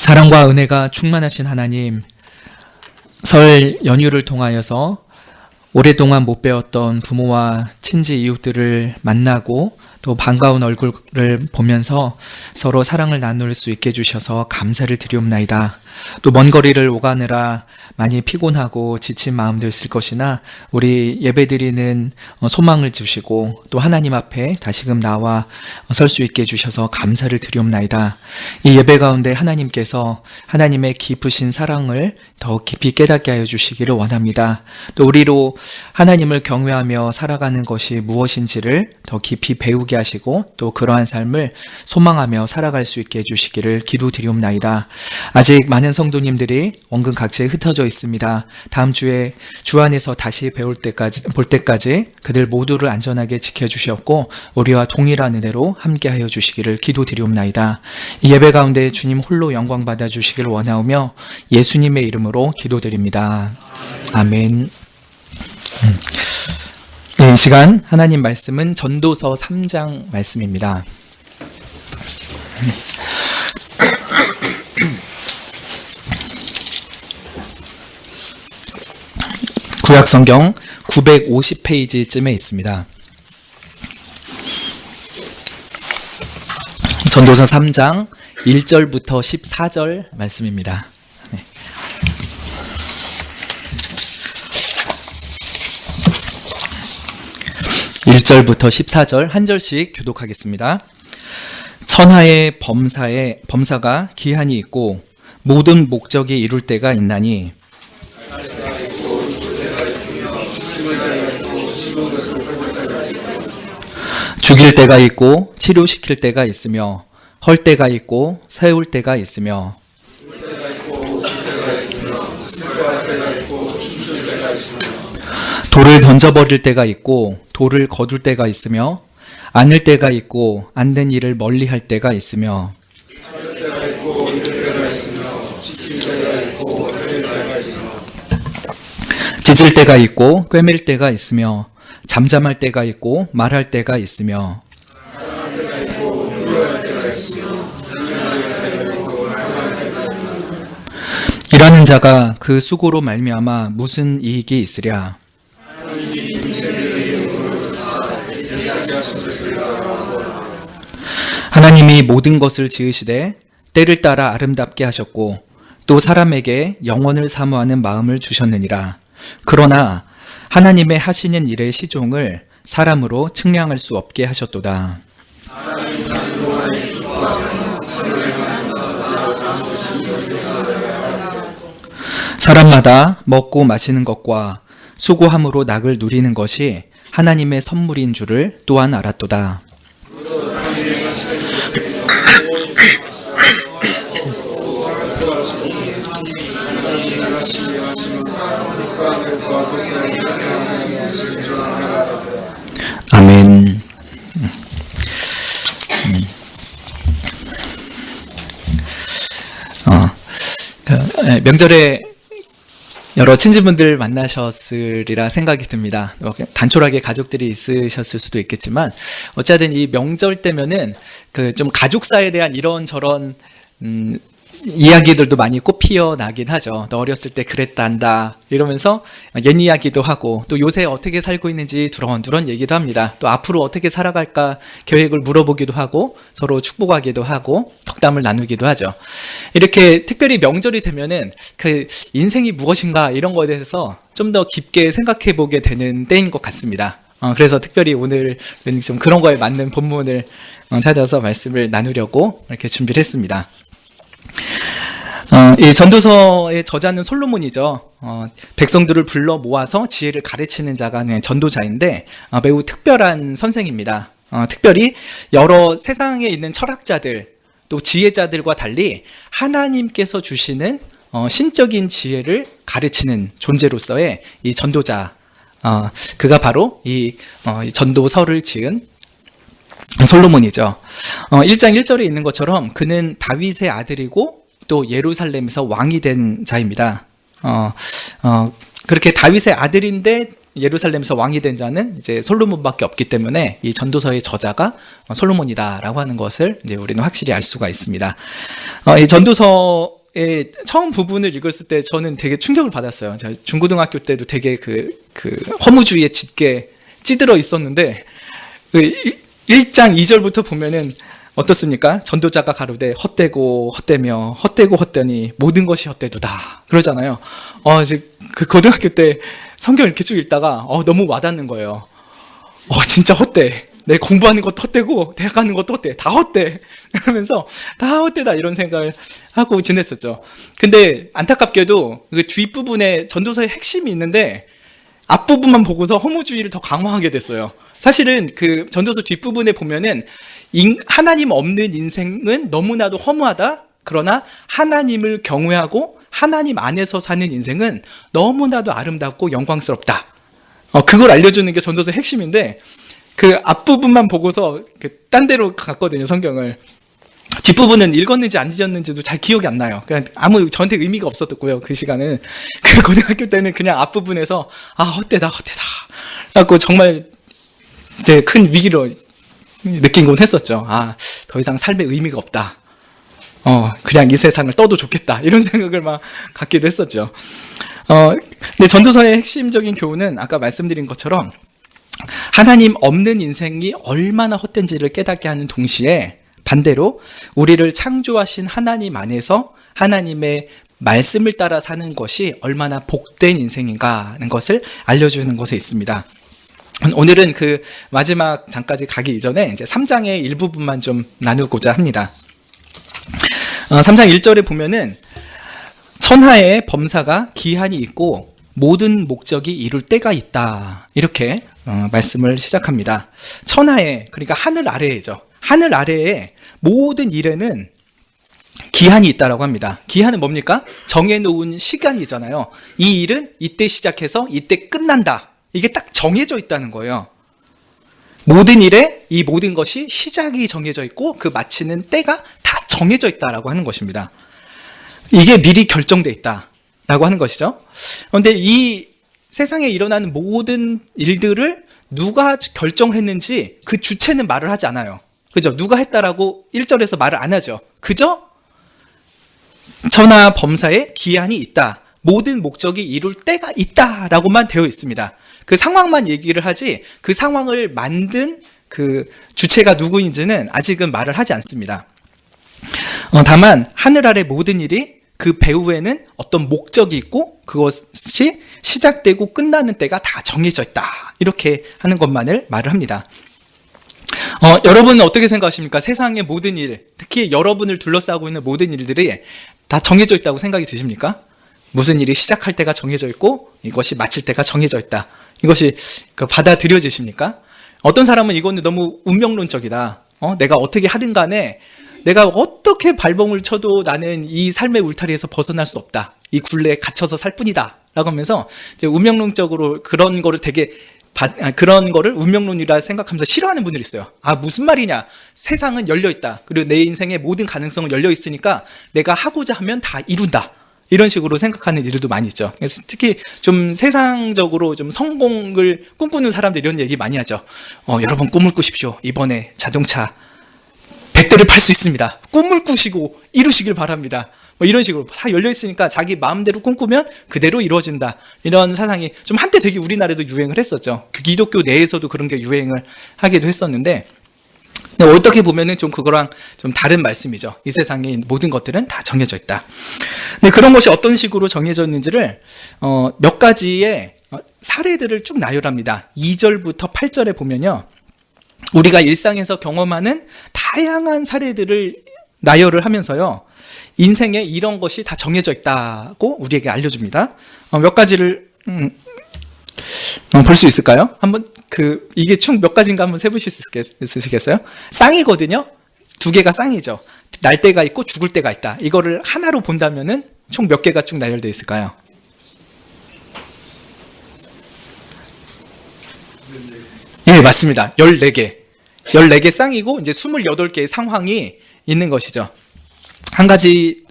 사랑과 은혜가 충만하신 하나님, 설 연휴를 통하여서 오랫동안 못 뵈었던 부모와 친지 이웃들을 만나고 또 반가운 얼굴을 보면서 서로 사랑을 나눌 수 있게 해주셔서 감사를 드리옵나이다. 또 먼 거리를 오가느라 많이 피곤하고 지친 마음도 있을 것이나 우리 예배드리는 소망을 주시고 또 하나님 앞에 다시금 나와 설 수 있게 해주셔서 감사를 드리옵나이다. 이 예배 가운데 하나님께서 하나님의 깊으신 사랑을 더 깊이 깨닫게 하여 주시기를 원합니다. 또 우리로 하나님을 경외하며 살아가는 것이 무엇인지를 더 깊이 배우게 하시고 또 그러한 삶을 소망하며 살아갈 수 있게 해주시기를 기도드리옵나이다. 아직 많은 성도님들이 원근 각지에 흩어져 있습니다. 다음 주에 주 안에서 다시 볼 때까지 그들 모두를 안전하게 지켜주셨고 우리와 동일한 은혜로 함께하여 주시기를 기도드리옵나이다. 이 예배 가운데 주님 홀로 영광 받아 주시기를 원하오며 예수님의 이름으로 기도드립니다. 아멘. 이 시간 하나님 말씀은 전도서 3장 말씀입니다. 구약성경 950페이지쯤에 있습니다. 전도서 3장 1절부터 14절 말씀입니다. 1절부터 14절 한 절씩 교독하겠습니다. 천하의 범사가 기한이 있고 모든 목적이 이룰 때가 있나니 죽일 때가 있고 치료시킬 때가 있으며 헐 때가 있고 세울 때가 있으며 돌을 던져버릴 때가 있고 돌을 거둘 때가 있으며 안을 때가 있고 안 된 일을 멀리할 때가 있으며 찢을 때가 있고 꿰맬 때가 있으며 잠잠할 때가 있고 말할 때가 있으며 일하는 자가 그 수고로 말미암아 무슨 이익이 있으랴. 하나님이 모든 것을 지으시되 때를 따라 아름답게 하셨고 또 사람에게 영원을 사모하는 마음을 주셨느니라. 그러나 하나님의 하시는 일의 시종을 사람으로 측량할 수 없게 하셨도다. 사람마다 먹고 마시는 것과 수고함으로 낙을 누리는 것이 하나님의 선물인 줄을 또한 알았도다. 아멘. 명절에 여러 친지분들 만나셨으리라 생각이 듭니다. 단촐하게 가족들이 있으셨을 수도 있겠지만 어쨌든 이 명절 때면은 그 좀 가족사에 대한 이런저런 이야기들도 많이 꽃피어 나긴 하죠. 너 어렸을 때 그랬단다 이러면서 옛 이야기도 하고 또 요새 어떻게 살고 있는지 두런두런 얘기도 합니다. 또 앞으로 어떻게 살아갈까 계획을 물어보기도 하고 서로 축복하기도 하고 덕담을 나누기도 하죠. 이렇게 특별히 명절이 되면은 그 인생이 무엇인가 이런 거에 대해서 좀 더 깊게 생각해 보게 되는 때인 것 같습니다. 그래서 특별히 오늘은 좀 그런 거에 맞는 본문을 찾아서 말씀을 나누려고 이렇게 준비를 했습니다. 이 전도서의 저자는 솔로몬이죠. 백성들을 불러 모아서 지혜를 가르치는 자가 전도자인데 매우 특별한 선생입니다. 특별히 여러 세상에 있는 철학자들 또 지혜자들과 달리 하나님께서 주시는 신적인 지혜를 가르치는 존재로서의 이 전도자, 그가 바로 이 전도서를 지은 솔로몬이죠. 1장 1절에 있는 것처럼 그는 다윗의 아들이고 또 예루살렘에서 왕이 된 자입니다. 그렇게 다윗의 아들인데 예루살렘에서 왕이 된 자는 이제 솔로몬밖에 없기 때문에 이 전도서의 저자가 솔로몬이다라고 하는 것을 이제 우리는 확실히 알 수가 있습니다. 이 전도서의 처음 부분을 읽었을 때 저는 되게 충격을 받았어요. 제가 중고등학교 때도 되게 그 허무주의에 짙게 찌들어 있었는데, 1장 2절부터 보면은 어떻습니까? 전도자가 가로되 헛되고 헛되며 헛되고 헛되니 모든 것이 헛되도다. 그러잖아요. 이제 그 고등학교 때 성경 이렇게 쭉 읽다가 너무 와닿는 거예요. 진짜 헛돼. 내 공부하는 것도 헛되고 대학 가는 것도 헛돼. 다 헛돼. 그러면서 다 헛되다 이런 생각을 하고 지냈었죠. 근데 안타깝게도 그 뒷부분에 전도서의 핵심이 있는데 앞부분만 보고서 허무주의를 더 강화하게 됐어요. 사실은 그 전도서 뒷부분에 보면은 하나님 없는 인생은 너무나도 허무하다. 그러나 하나님을 경외하고 하나님 안에서 사는 인생은 너무나도 아름답고 영광스럽다. 그걸 알려주는 게 전도서의 핵심인데 그 앞부분만 보고서 딴 데로 갔거든요, 성경을. 뒷부분은 읽었는지 안 읽었는지도 잘 기억이 안 나요. 그냥 저한테 의미가 없었고요, 그 시간은. 그 고등학교 때는 그냥 앞부분에서 헛되다. 그래갖고 정말 이제 큰 위기로 느낀 건 했었죠. 더 이상 삶의 의미가 없다. 그냥 이 세상을 떠도 좋겠다. 이런 생각을 막 갖기도 했었죠. 근데 전도서의 핵심적인 교훈은 아까 말씀드린 것처럼 하나님 없는 인생이 얼마나 헛된지를 깨닫게 하는 동시에 반대로 우리를 창조하신 하나님 안에서 하나님의 말씀을 따라 사는 것이 얼마나 복된 인생인가 하는 것을 알려주는 것에 있습니다. 오늘은 그 마지막 장까지 가기 이전에 이제 3장의 일부분만 좀 나누고자 합니다. 3장 1절에 보면은 천하의 범사가 기한이 있고 모든 목적이 이룰 때가 있다. 이렇게 말씀을 시작합니다. 천하에, 그러니까 하늘 아래에죠. 하늘 아래에 모든 일에는 기한이 있다라고 합니다. 기한은 뭡니까? 정해놓은 시간이잖아요. 이 일은 이때 시작해서 이때 끝난다. 이게 딱 정해져 있다는 거예요. 모든 일에 이 모든 것이 시작이 정해져 있고 그 마치는 때가 다 정해져 있다라고 하는 것입니다. 이게 미리 결정돼 있다라고 하는 것이죠. 그런데 이 세상에 일어나는 모든 일들을 누가 결정을 했는지 그 주체는 말을 하지 않아요. 그죠? 누가 했다라고 1절에서 말을 안 하죠. 그저 천하 범사에 기한이 있다. 모든 목적이 이룰 때가 있다라고만 되어 있습니다. 그 상황만 얘기를 하지 그 상황을 만든 그 주체가 누구인지는 아직은 말을 하지 않습니다. 다만 하늘 아래 모든 일이 그 배후에는 어떤 목적이 있고 그것이 시작되고 끝나는 때가 다 정해져 있다. 이렇게 하는 것만을 말을 합니다. 여러분은 어떻게 생각하십니까? 세상의 모든 일, 특히 여러분을 둘러싸고 있는 모든 일들이 다 정해져 있다고 생각이 드십니까? 무슨 일이 시작할 때가 정해져 있고 이것이 마칠 때가 정해져 있다. 이것이 받아들여지십니까? 어떤 사람은 이거는 너무 운명론적이다. 내가 어떻게 하든 간에 내가 어떻게 발버둥을 쳐도 나는 이 삶의 울타리에서 벗어날 수 없다. 이 굴레에 갇혀서 살 뿐이다. 라고 하면서 이제 운명론적으로 그런 거를 그런 거를 운명론이라 생각하면서 싫어하는 분들이 있어요. 무슨 말이냐? 세상은 열려 있다. 그리고 내 인생의 모든 가능성은 열려 있으니까 내가 하고자 하면 다 이룬다. 이런 식으로 생각하는 일들도 많이 있죠. 그래서 특히 좀 세상적으로 좀 성공을 꿈꾸는 사람들 이런 얘기 많이 하죠. 여러분 꿈을 꾸십시오. 이번에 자동차 100대를 팔 수 있습니다. 꿈을 꾸시고 이루시길 바랍니다. 이런 식으로 다 열려 있으니까 자기 마음대로 꿈꾸면 그대로 이루어진다. 이런 사상이 좀 한때 되게 우리나라에도 유행을 했었죠. 그 기독교 내에서도 그런 게 유행을 하기도 했었는데 어떻게 보면은 좀 그거랑 좀 다른 말씀이죠. 이 세상의 모든 것들은 다 정해져 있다. 근데 그런 것이 어떤 식으로 정해져 있는지를 몇 가지의 사례들을 쭉 나열합니다. 2절부터 8절에 보면요. 우리가 일상에서 경험하는 다양한 사례들을 나열을 하면서요. 인생에 이런 것이 다 정해져 있다고 우리에게 알려줍니다. 몇 가지를 볼 수 있을까요? 한번 이게 총 몇 가지인가 한번 세보실 수 있으시겠어요? 쌍이거든요. 두 개가 쌍이죠. 날 때가 있고 죽을 때가 있다. 이거를 하나로 본다면은 총 몇 개가 쭉 나열되어 있을까요? 예, 맞습니다. 14개. 14개 쌍이고 이제 28개의 상황이 있는 것이죠. 한 가지씩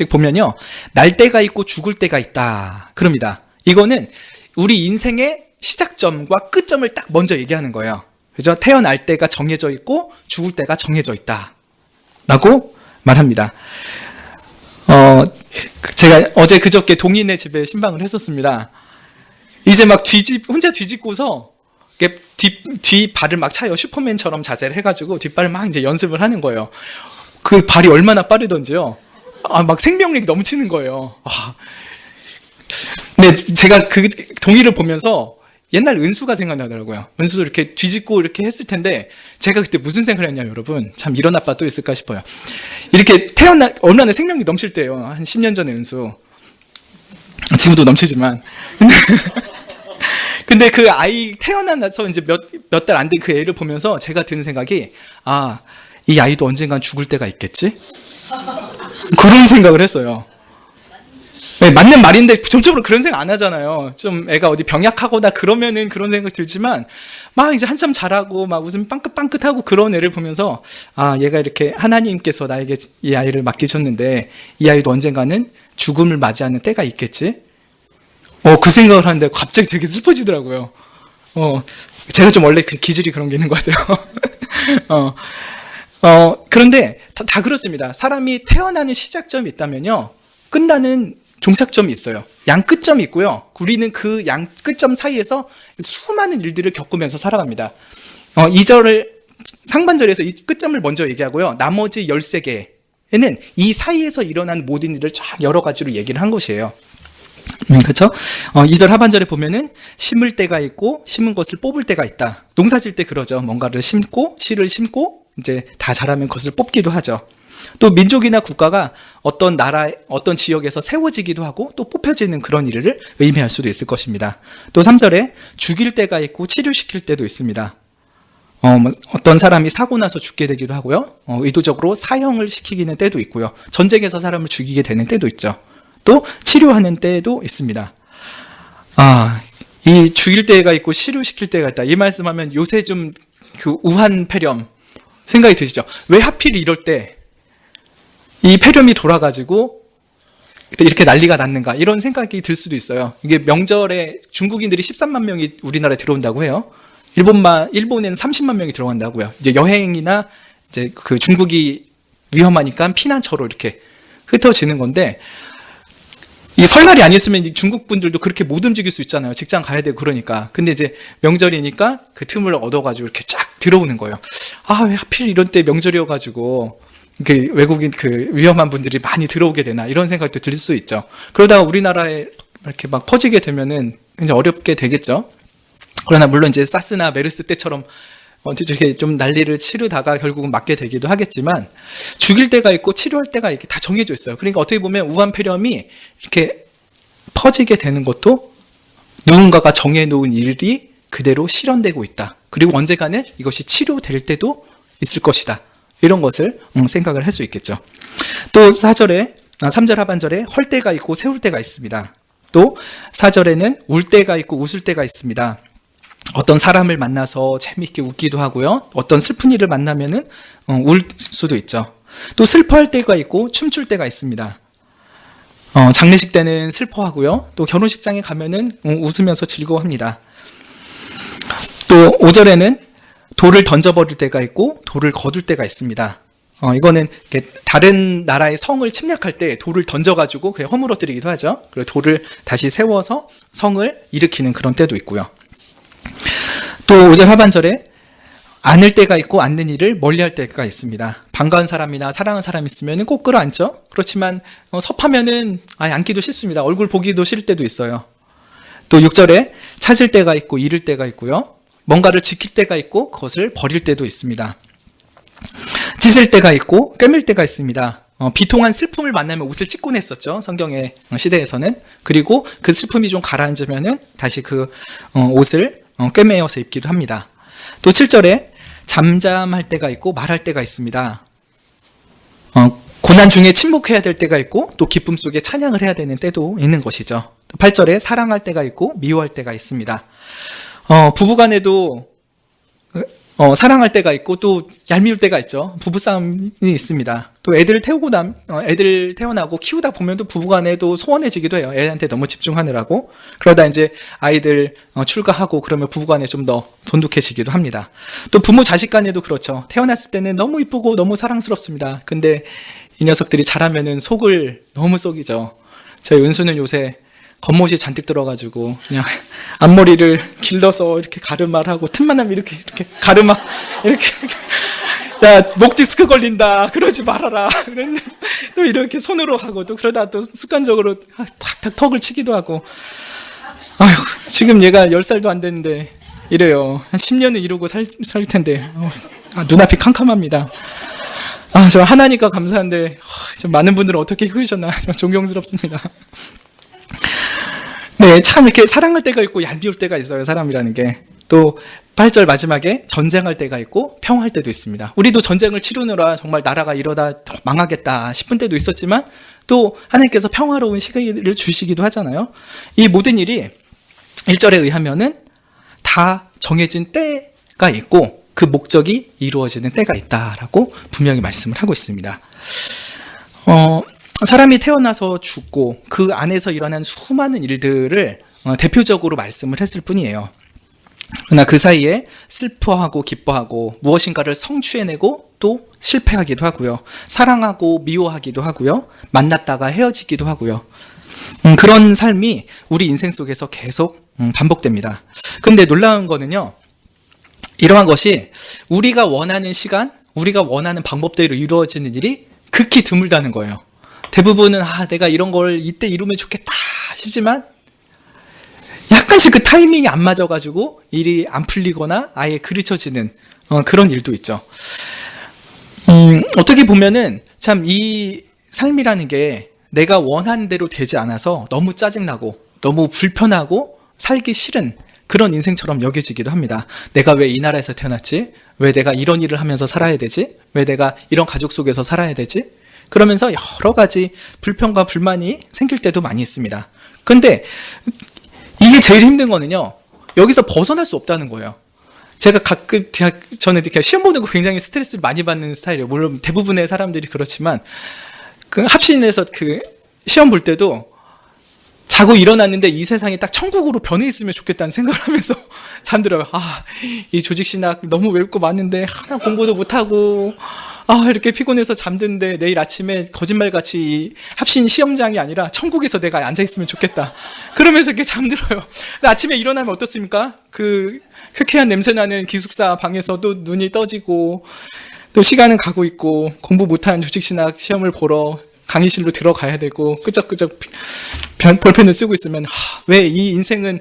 보면요. 날 때가 있고 죽을 때가 있다. 그럽니다. 이거는 우리 인생의 시작점과 끝점을 딱 먼저 얘기하는 거예요. 그죠? 태어날 때가 정해져 있고 죽을 때가 정해져 있다. 라고 말합니다. 제가 어제 그저께 동인의 집에 신방을 했었습니다. 이제 막 혼자 뒤집고서 이렇게 뒤 발을 막 차요. 슈퍼맨처럼 자세를 해가지고 뒷발을 막 이제 연습을 하는 거예요. 그 발이 얼마나 빠르던지요. 막 생명력이 넘치는 거예요. 근데 제가 그 동의를 보면서 옛날 은수가 생각나더라고요. 은수도 이렇게 뒤집고 이렇게 했을 텐데, 제가 그때 무슨 생각을 했냐면, 여러분, 참 이런 아빠 또 있을까 싶어요. 이렇게 얼마나 생명이 넘칠 때예요. 한 10년 전에 은수. 지금도 넘치지만. 근데 그 아이 태어나서 이제 몇 달 안 된 그 애를 보면서 제가 드는 생각이, 이 아이도 언젠간 죽을 때가 있겠지? 그런 생각을 했어요. 네, 맞는 말인데 점점으로 그런 생각 안 하잖아요. 좀 애가 어디 병약하거나 그러면은 그런 생각 들지만, 막 이제 한참 자라고 막 웃음 빵긋빵긋하고 그런 애를 보면서, 얘가 이렇게 하나님께서 나에게 이 아이를 맡기셨는데 이 아이도 언젠가는 죽음을 맞이하는 때가 있겠지? 그 생각을 하는데 갑자기 되게 슬퍼지더라고요. 제가 좀 원래 그 기질이 그런 게 있는 것 같아요. 그런데 다 그렇습니다. 사람이 태어나는 시작점이 있다면요, 끝나는 종착점이 있어요. 양 끝점이 있고요. 우리는 그 양 끝점 사이에서 수많은 일들을 겪으면서 살아갑니다. 2절을 상반절에서 이 끝점을 먼저 얘기하고요. 나머지 13개에는 이 사이에서 일어난 모든 일을 쫙 여러 가지로 얘기를 한 것이에요. 그렇죠? 2절 하반절에 보면은 심을 때가 있고 심은 것을 뽑을 때가 있다. 농사 질 때 그러죠. 뭔가를 심고 씨를 심고 이제 다 자라면 그것을 뽑기도 하죠. 또 민족이나 국가가 어떤 나라, 어떤 지역에서 세워지기도 하고 또 뽑혀지는 그런 일을 의미할 수도 있을 것입니다. 또 3절에 죽일 때가 있고 치료시킬 때도 있습니다. 어떤 사람이 사고 나서 죽게 되기도 하고요. 의도적으로 사형을 시키기는 때도 있고요. 전쟁에서 사람을 죽이게 되는 때도 있죠. 또 치료하는 때도 있습니다. 이 죽일 때가 있고 치료시킬 때가 있다. 이 말씀하면 요새 좀 그 우한 폐렴 생각이 드시죠? 왜 하필 이럴 때 이 폐렴이 돌아가지고 이렇게 난리가 났는가, 이런 생각이 들 수도 있어요. 이게 명절에 중국인들이 13만 명이 우리나라에 들어온다고 해요. 일본에는 30만 명이 들어간다고요. 이제 여행이나 이제 그 중국이 위험하니까 피난처로 이렇게 흩어지는 건데, 이 설날이 아니었으면 중국 분들도 그렇게 못 움직일 수 있잖아요. 직장 가야 되고 그러니까. 근데 이제 명절이니까 그 틈을 얻어가지고 이렇게 쫙 들어오는 거예요. 왜 하필 이런 때 명절이어가지고 그 외국인 그 위험한 분들이 많이 들어오게 되나, 이런 생각도 들 수 있죠. 그러다가 우리나라에 이렇게 막 퍼지게 되면은 이제 어렵게 되겠죠. 그러나 물론 이제 사스나 메르스 때처럼 이렇게 좀 난리를 치르다가 결국은 맞게 되기도 하겠지만, 죽일 때가 있고 치료할 때가 이렇게 다 정해져 있어요. 그러니까 어떻게 보면 우한 폐렴이 이렇게 퍼지게 되는 것도 누군가가 정해놓은 일이 그대로 실현되고 있다. 그리고 언젠가는 이것이 치료될 때도 있을 것이다. 이런 것을 생각을 할 수 있겠죠. 또 3절 하반절에 헐 때가 있고 세울 때가 있습니다. 또 4절에는 울 때가 있고 웃을 때가 있습니다. 어떤 사람을 만나서 재미있게 웃기도 하고요. 어떤 슬픈 일을 만나면은 울 수도 있죠. 또 슬퍼할 때가 있고 춤출 때가 있습니다. 장례식 때는 슬퍼하고요. 또 결혼식장에 가면은 웃으면서 즐거워합니다. 또 5절에는 돌을 던져버릴 때가 있고 돌을 거둘 때가 있습니다. 이거는 다른 나라의 성을 침략할 때 돌을 던져가지고 그냥 허물어뜨리기도 하죠. 그리고 돌을 다시 세워서 성을 일으키는 그런 때도 있고요. 또 5절 하반절에 안을 때가 있고 안는 일을 멀리할 때가 있습니다. 반가운 사람이나 사랑하는 사람 있으면 꼭 끌어안죠. 그렇지만 섭하면은 안기도 싫습니다. 얼굴 보기도 싫을 때도 있어요. 또 6절에 찾을 때가 있고 잃을 때가 있고요. 뭔가를 지킬 때가 있고 그것을 버릴 때도 있습니다. 찢을 때가 있고 꿰맬 때가 있습니다. 비통한 슬픔을 만나면 옷을 찢고 냈었죠. 성경의 시대에서는. 그리고 그 슬픔이 좀 가라앉으면은 다시 그 옷을 꿰매어서 입기도 합니다. 또 7절에 잠잠할 때가 있고 말할 때가 있습니다. 고난 중에 침묵해야 될 때가 있고 또 기쁨 속에 찬양을 해야 되는 때도 있는 것이죠. 또 8절에 사랑할 때가 있고 미워할 때가 있습니다. 부부간에도 사랑할 때가 있고 또 얄미울 때가 있죠. 부부싸움이 있습니다. 또 애들 태어나고 키우다 보면 또 부부간에도 소원해지기도 해요. 애한테 너무 집중하느라고. 그러다 이제 아이들 출가하고 그러면 부부간에 좀 더 돈독해지기도 합니다. 또 부모 자식 간에도 그렇죠. 태어났을 때는 너무 이쁘고 너무 사랑스럽습니다. 근데 이 녀석들이 자라면은 속을 너무 썩이죠. 저희 은수는 요새 겉멋이 잔뜩 들어가지고 그냥 앞머리를 길러서 이렇게 가르마하고 틈만 나면 이렇게 가르마 이렇게 야, 목 디스크 걸린다 그러지 말아라 그랬는데 또 이렇게 손으로 하고 또 그러다 또 습관적으로 탁탁 턱을 치기도 하고 아휴 지금 얘가 10살도 안 됐는데 이래요. 한 10년은 이러고 살 텐데 눈앞이 캄캄합니다. 저 하나니까 감사한데 좀 많은 분들은 어떻게 키우셨나 존경스럽습니다. 네, 참 이렇게 사랑할 때가 있고 얄미울 때가 있어요. 사람이라는 게. 또 8절 마지막에 전쟁할 때가 있고 평화할 때도 있습니다. 우리도 전쟁을 치르느라 정말 나라가 이러다 망하겠다 싶은 때도 있었지만 또 하나님께서 평화로운 시기를 주시기도 하잖아요. 이 모든 일이 1절에 의하면은 다 정해진 때가 있고 그 목적이 이루어지는 때가 있다라고 분명히 말씀을 하고 있습니다. 사람이 태어나서 죽고 그 안에서 일어난 수많은 일들을 대표적으로 말씀을 했을 뿐이에요. 그러나 그 사이에 슬퍼하고 기뻐하고 무엇인가를 성취해내고 또 실패하기도 하고요. 사랑하고 미워하기도 하고요. 만났다가 헤어지기도 하고요. 그런 삶이 우리 인생 속에서 계속 반복됩니다. 근데 놀라운 거는요. 이러한 것이 우리가 원하는 시간, 우리가 원하는 방법대로 이루어지는 일이 극히 드물다는 거예요. 대부분은 내가 이런 걸 이때 이루면 좋겠다 싶지만 약간씩 그 타이밍이 안 맞아가지고 일이 안 풀리거나 아예 그르쳐지는 그런 일도 있죠. 어떻게 보면은 참 이 삶이라는 게 내가 원하는 대로 되지 않아서 너무 짜증나고 너무 불편하고 살기 싫은 그런 인생처럼 여겨지기도 합니다. 내가 왜 이 나라에서 태어났지? 왜 내가 이런 일을 하면서 살아야 되지? 왜 내가 이런 가족 속에서 살아야 되지? 그러면서 여러 가지 불평과 불만이 생길 때도 많이 있습니다. 그런데 이게 제일 힘든 거는요. 여기서 벗어날 수 없다는 거예요. 제가 가끔 저는 시험 보는 거 굉장히 스트레스를 많이 받는 스타일이에요. 물론 대부분의 사람들이 그렇지만 그 합신에서 그 시험 볼 때도 자고 일어났는데 이 세상이 딱 천국으로 변해 있으면 좋겠다는 생각을 하면서 잠들어요. 이 조직신학 너무 외울 거 많은데 하나 공부도 못하고 이렇게 피곤해서 잠드는데 내일 아침에 거짓말같이 이 합신 시험장이 아니라 천국에서 내가 앉아있으면 좋겠다. 그러면서 이렇게 잠들어요. 근데 아침에 일어나면 어떻습니까? 그 쾌쾌한 냄새나는 기숙사 방에서도 눈이 떠지고 또 시간은 가고 있고 공부 못한 조직신학 시험을 보러 강의실로 들어가야 되고 끄적끄적 볼펜을 쓰고 있으면 왜 이 인생은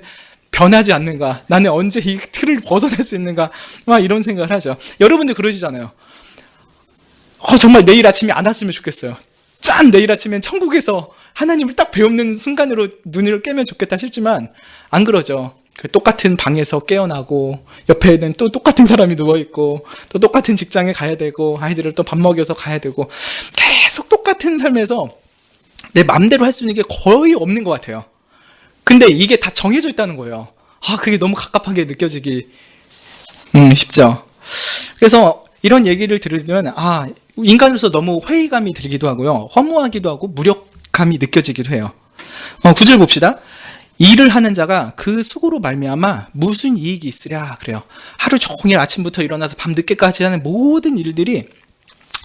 변하지 않는가? 나는 언제 이 틀을 벗어날 수 있는가? 이런 생각을 하죠. 여러분들 그러시잖아요. 정말 내일 아침이 안 왔으면 좋겠어요. 내일 아침엔 천국에서 하나님을 딱 배우는 순간으로 눈을 깨면 좋겠다 싶지만 안 그러죠. 그 똑같은 방에서 깨어나고 옆에는 또 똑같은 사람이 누워있고 또 똑같은 직장에 가야 되고 아이들을 또 밥 먹여서 가야 되고 계속 똑같은 삶에서 내 마음대로 할 수 있는 게 거의 없는 것 같아요. 근데 이게 다 정해져 있다는 거예요. 그게 너무 갑갑하게 느껴지기 쉽죠. 그래서 이런 얘기를 들으면 인간으로서 너무 회의감이 들기도 하고요. 허무하기도 하고 무력감이 느껴지기도 해요. 9절 봅시다. 일을 하는 자가 그 수고로 말미암아 무슨 이익이 있으랴 그래요. 하루 종일 아침부터 일어나서 밤 늦게까지 하는 모든 일들이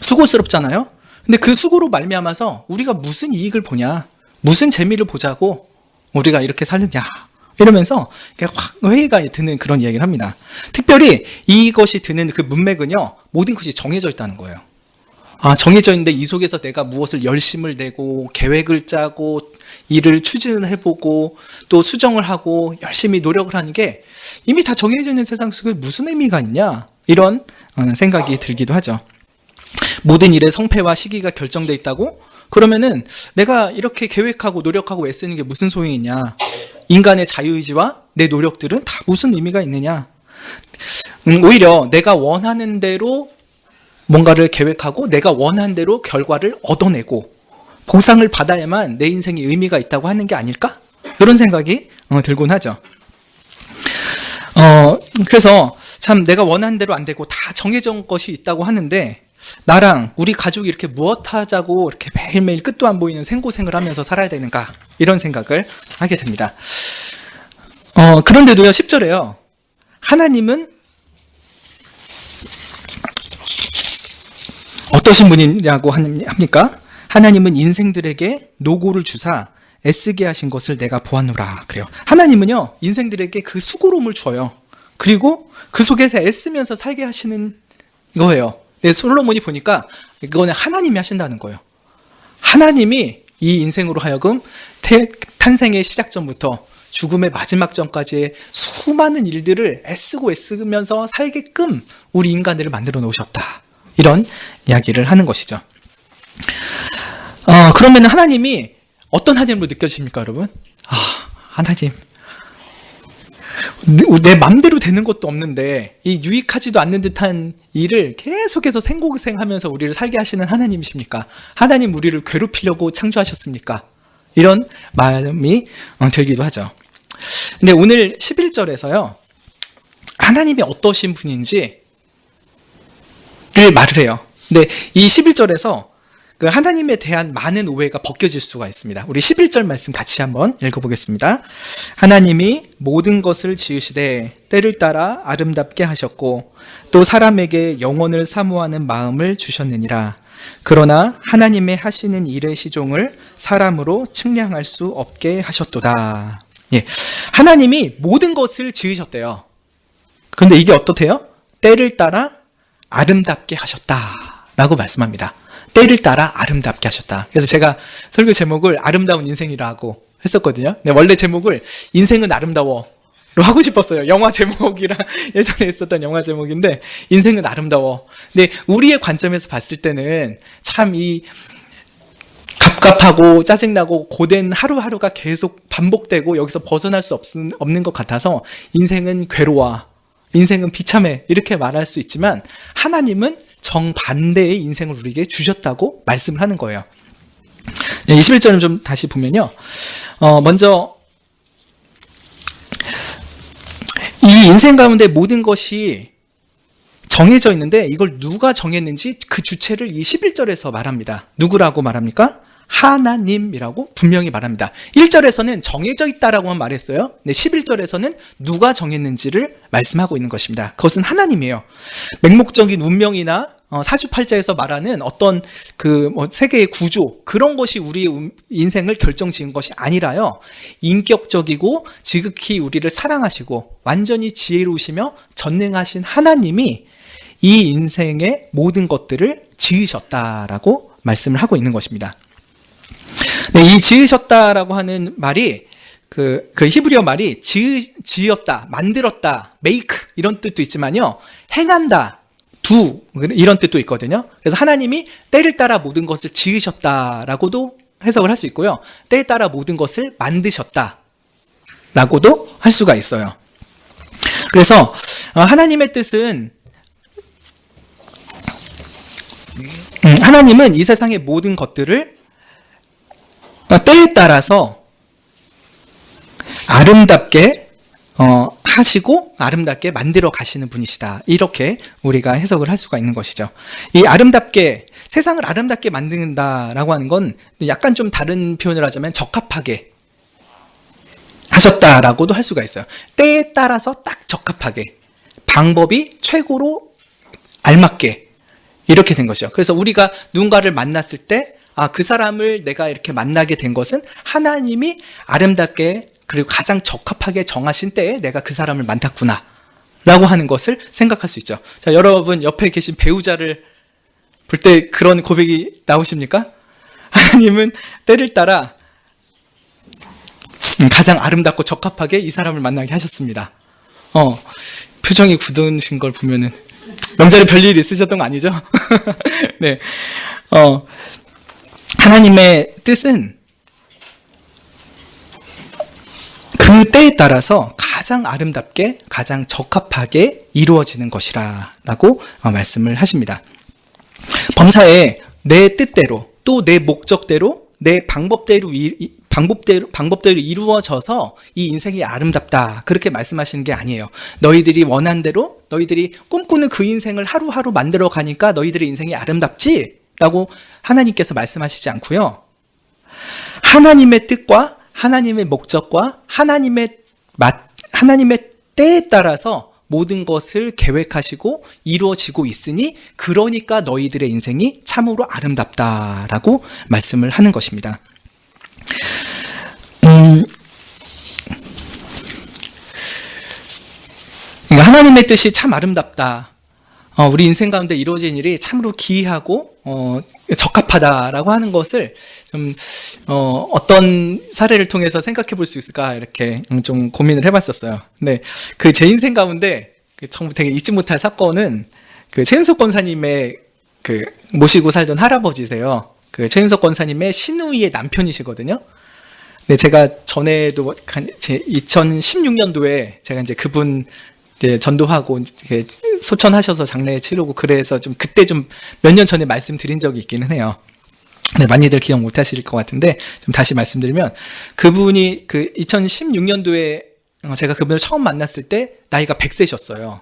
수고스럽잖아요. 근데 그 수고로 말미암아서 우리가 무슨 이익을 보냐, 무슨 재미를 보자고 우리가 이렇게 살느냐 이러면서 확 회의가 드는 그런 이야기를 합니다. 특별히 이것이 드는 그 문맥은요, 모든 것이 정해져 있다는 거예요. 정해져 있는데 이 속에서 내가 무엇을 열심을 내고 계획을 짜고 일을 추진을 해보고 또 수정을 하고 열심히 노력을 하는 게 이미 다 정해져 있는 세상 속에 무슨 의미가 있냐 이런 생각이 들기도 하죠. 모든 일의 성패와 시기가 결정돼 있다고? 그러면은 내가 이렇게 계획하고 노력하고 애쓰는 게 무슨 소용이 있냐? 인간의 자유의지와 내 노력들은 다 무슨 의미가 있느냐? 오히려 내가 원하는 대로 뭔가를 계획하고 내가 원하는 대로 결과를 얻어내고 보상을 받아야만 내 인생에 의미가 있다고 하는 게 아닐까? 그런 생각이 들곤 하죠. 그래서 참 내가 원하는 대로 안 되고 다 정해진 것이 있다고 하는데 나랑 우리 가족이 이렇게 무엇 하자고 이렇게 매일매일 끝도 안 보이는 생고생을 하면서 살아야 되는가? 이런 생각을 하게 됩니다. 그런데도요, 10절에요. 하나님은 어떠신 분이냐고 합니까? 하나님은 인생들에게 노고를 주사 애쓰게 하신 것을 내가 보았노라. 그래요. 하나님은요, 인생들에게 그 수고로움을 줘요. 그리고 그 속에서 애쓰면서 살게 하시는 거예요. 네, 솔로몬이 보니까 이거는 하나님이 하신다는 거예요. 하나님이 이 인생으로 하여금 탄생의 시작전부터 죽음의 마지막 전까지의 수많은 일들을 애쓰면서 살게끔 우리 인간들을 만들어 놓으셨다. 이런 이야기를 하는 것이죠. 그러면 하나님이 어떤 하나님으로 느껴지십니까, 여러분? 하나님, 내 맘대로 되는 것도 없는데 이 유익하지도 않는 듯한 일을 계속해서 생고생하면서 우리를 살게 하시는 하나님이십니까? 하나님 우리를 괴롭히려고 창조하셨습니까? 이런 마음이 들기도 하죠. 근데 오늘 11절에서요, 하나님이 어떠신 분인지를 말을 해요. 근데 이 11절에서 그 하나님에 대한 많은 오해가 벗겨질 수가 있습니다. 우리 11절 말씀 같이 한번 읽어보겠습니다. 하나님이 모든 것을 지으시되 때를 따라 아름답게 하셨고 또 사람에게 영혼을 사모하는 마음을 주셨느니라. 그러나 하나님의 하시는 일의 시종을 사람으로 측량할 수 없게 하셨도다. 예, 하나님이 모든 것을 지으셨대요. 그런데 이게 어떻대요? 때를 따라 아름답게 하셨다라고 말씀합니다. 때를 따라 아름답게 하셨다. 그래서 제가 설교 제목을 아름다운 인생이라고 했었거든요. 네, 원래 제목을 인생은 아름다워로 하고 싶었어요. 영화 제목이랑 예전에 했었던 영화 제목인데 인생은 아름다워. 근데 우리의 관점에서 봤을 때는 참 이 갑갑하고 짜증나고 고된 하루하루가 계속 반복되고 여기서 벗어날 수 없는 것 같아서 인생은 괴로워, 인생은 비참해 이렇게 말할 수 있지만 하나님은 정반대의 인생을 우리에게 주셨다고 말씀을 하는 거예요. 21절을 좀 다시 보면요. 먼저 이 인생 가운데 모든 것이 정해져 있는데 이걸 누가 정했는지 그 주체를 이 11절에서 말합니다. 누구라고 말합니까? 하나님이라고 분명히 말합니다. 1절에서는 정해져 있다라고만 말했어요. 네, 11절에서는 누가 정했는지를 말씀하고 있는 것입니다. 그것은 하나님이에요. 맹목적인 운명이나 사주팔자에서 말하는 어떤 세계의 구조, 그런 것이 우리의 인생을 결정지은 것이 아니라요, 인격적이고 지극히 우리를 사랑하시고 완전히 지혜로우시며 전능하신 하나님이 이 인생의 모든 것들을 지으셨다라고 말씀을 하고 있는 것입니다. 네, 이 지으셨다라고 하는 말이 그 히브리어 말이 지었다, 만들었다, make 이런 뜻도 있지만요, 행한다, do 이런 뜻도 있거든요. 그래서 하나님이 때를 따라 모든 것을 지으셨다라고도 해석을 할 수 있고요, 때에 따라 모든 것을 만드셨다라고도 할 수가 있어요. 그래서 하나님의 뜻은, 하나님은 이 세상의 모든 것들을 때에 따라서 아름답게 하시고 아름답게 만들어 가시는 분이시다, 이렇게 우리가 해석을 할 수가 있는 것이죠. 이 아름답게, 세상을 아름답게 만든다라고 하는 건 약간 좀 다른 표현을 하자면 적합하게 하셨다라고도 할 수가 있어요. 때에 따라서 딱 적합하게, 방법이 최고로 알맞게 이렇게 된 것이죠. 그래서 우리가 누군가를 만났을 때 그 사람을 내가 이렇게 만나게 된 것은 하나님이 아름답게 그리고 가장 적합하게 정하신 때에 내가 그 사람을 만났구나 라고 하는 것을 생각할 수 있죠. 자, 여러분 옆에 계신 배우자를 볼 때 그런 고백이 나오십니까? 하나님은 때를 따라 가장 아름답고 적합하게 이 사람을 만나게 하셨습니다. 표정이 굳으신 걸 보면은 명절에 별일 있으셨던 거 아니죠? 네. 하나님의 뜻은 그 때에 따라서 가장 아름답게, 가장 적합하게 이루어지는 것이라고 말씀을 하십니다. 범사에 내 뜻대로, 또 내 목적대로, 내 방법대로 이루어져서 이 인생이 아름답다, 그렇게 말씀하시는 게 아니에요. 너희들이 원한 대로, 너희들이 꿈꾸는 그 인생을 하루하루 만들어 가니까 너희들의 인생이 아름답지? 라고 하나님께서 말씀하시지 않고요, 하나님의 뜻과 하나님의 목적과 하나님의 때에 따라서 모든 것을 계획하시고 이루어지고 있으니 그러니까 너희들의 인생이 참으로 아름답다라고 말씀을 하는 것입니다. 그러니까 하나님의 뜻이 참 아름답다. 우리 인생 가운데 이루어진 일이 참으로 기이하고 적합하다라고 하는 것을 좀 어떤 사례를 통해서 생각해 볼 수 있을까 이렇게 좀 고민을 해봤었어요. 근데 그 제 인생 가운데 정말 되게 잊지 못할 사건은 그 최윤석 권사님의 그 모시고 살던 할아버지세요. 그 최윤석 권사님의 시누이의 남편이시거든요. 근데 제가 전에도 2016년도에 제가 이제 그분 이제 전도하고 이제 소천하셔서 장례 치르고 그래서 좀 그때 좀 몇 년 전에 말씀드린 적이 있기는 해요. 근데 많이들 기억 못 하실 것 같은데 좀 다시 말씀드리면 그분이 그 2016년도에 제가 그분을 처음 만났을 때 나이가 100세셨어요.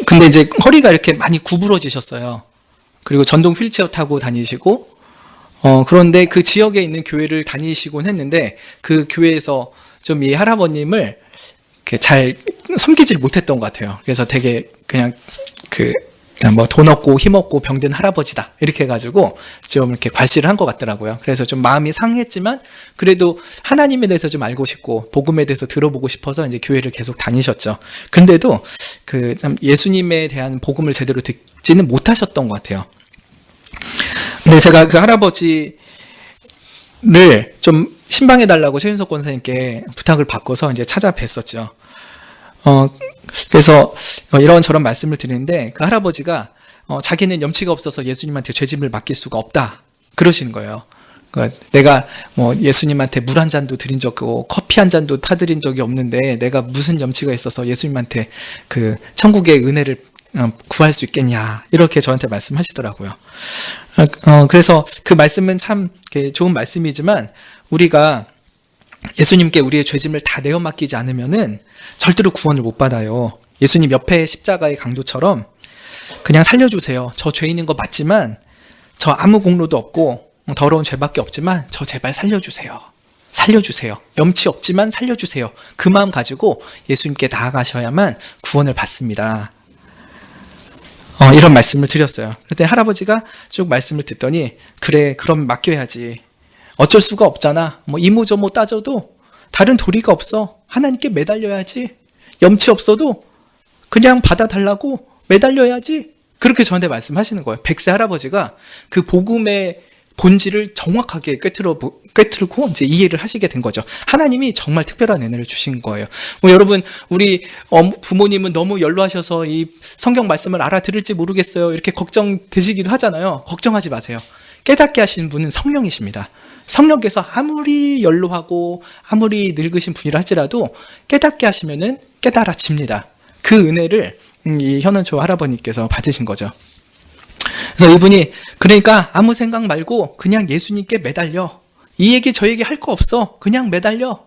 근데 이제 허리가 이렇게 많이 구부러지셨어요. 그리고 전동 휠체어 타고 다니시고 그런데 그 지역에 있는 교회를 다니시곤 했는데 그 교회에서 좀 이 할아버님을 잘 섬기질 못했던 것 같아요. 그래서 되게 그냥 뭐 돈 없고 힘 없고 병든 할아버지다 이렇게 해가지고 좀 이렇게 괄시를 한 것 같더라고요. 그래서 좀 마음이 상했지만 그래도 하나님에 대해서 좀 알고 싶고 복음에 대해서 들어보고 싶어서 이제 교회를 계속 다니셨죠. 근데도 참 예수님에 대한 복음을 제대로 듣지는 못하셨던 것 같아요. 근데 제가 그 할아버지를 좀 신방해달라고 최윤석 권사님께 부탁을 받고서 이제 찾아뵀었죠. 그래서 이런저런 말씀을 드리는데 그 할아버지가 자기는 염치가 없어서 예수님한테 죄짐을 맡길 수가 없다 그러시는 거예요. 그러니까 내가 뭐 예수님한테 물 한 잔도 드린 적 없고 커피 한 잔도 타드린 적이 없는데 내가 무슨 염치가 있어서 예수님한테 그 천국의 은혜를 구할 수 있겠냐 이렇게 저한테 말씀하시더라고요. 그래서 그 말씀은 참 좋은 말씀이지만 우리가 예수님께 우리의 죄짐을 다 내어 맡기지 않으면은 절대로 구원을 못 받아요. 예수님 옆에 십자가의 강도처럼 그냥 살려주세요. 저 죄 있는 거 맞지만 저 아무 공로도 없고 더러운 죄밖에 없지만 저 제발 살려주세요. 살려주세요. 염치 없지만 살려주세요. 그 마음 가지고 예수님께 나아가셔야만 구원을 받습니다. 이런 말씀을 드렸어요. 그때 할아버지가 쭉 말씀을 듣더니 그래 그럼 맡겨야지. 어쩔 수가 없잖아. 뭐 이모저모 따져도 다른 도리가 없어. 하나님께 매달려야지. 염치 없어도 그냥 받아달라고 매달려야지. 그렇게 저한테 말씀하시는 거예요. 100세 할아버지가 그 복음의 본질을 정확하게 꿰뚫고 이제 이해를 하시게 된 거죠. 하나님이 정말 특별한 은혜를 주신 거예요. 여러분, 우리 부모님은 너무 연로하셔서 이 성경 말씀을 알아들을지 모르겠어요. 이렇게 걱정되시기도 하잖아요. 걱정하지 마세요. 깨닫게 하시는 분은 성령이십니다. 성령께서 아무리 연로하고 아무리 늙으신 분이라 할지라도 깨닫게 하시면은 깨달아집니다. 그 은혜를 이 현원초 할아버님께서 받으신 거죠. 그래서 이분이 그러니까 아무 생각 말고 그냥 예수님께 매달려. 이 얘기 저 얘기 할 거 없어. 그냥 매달려.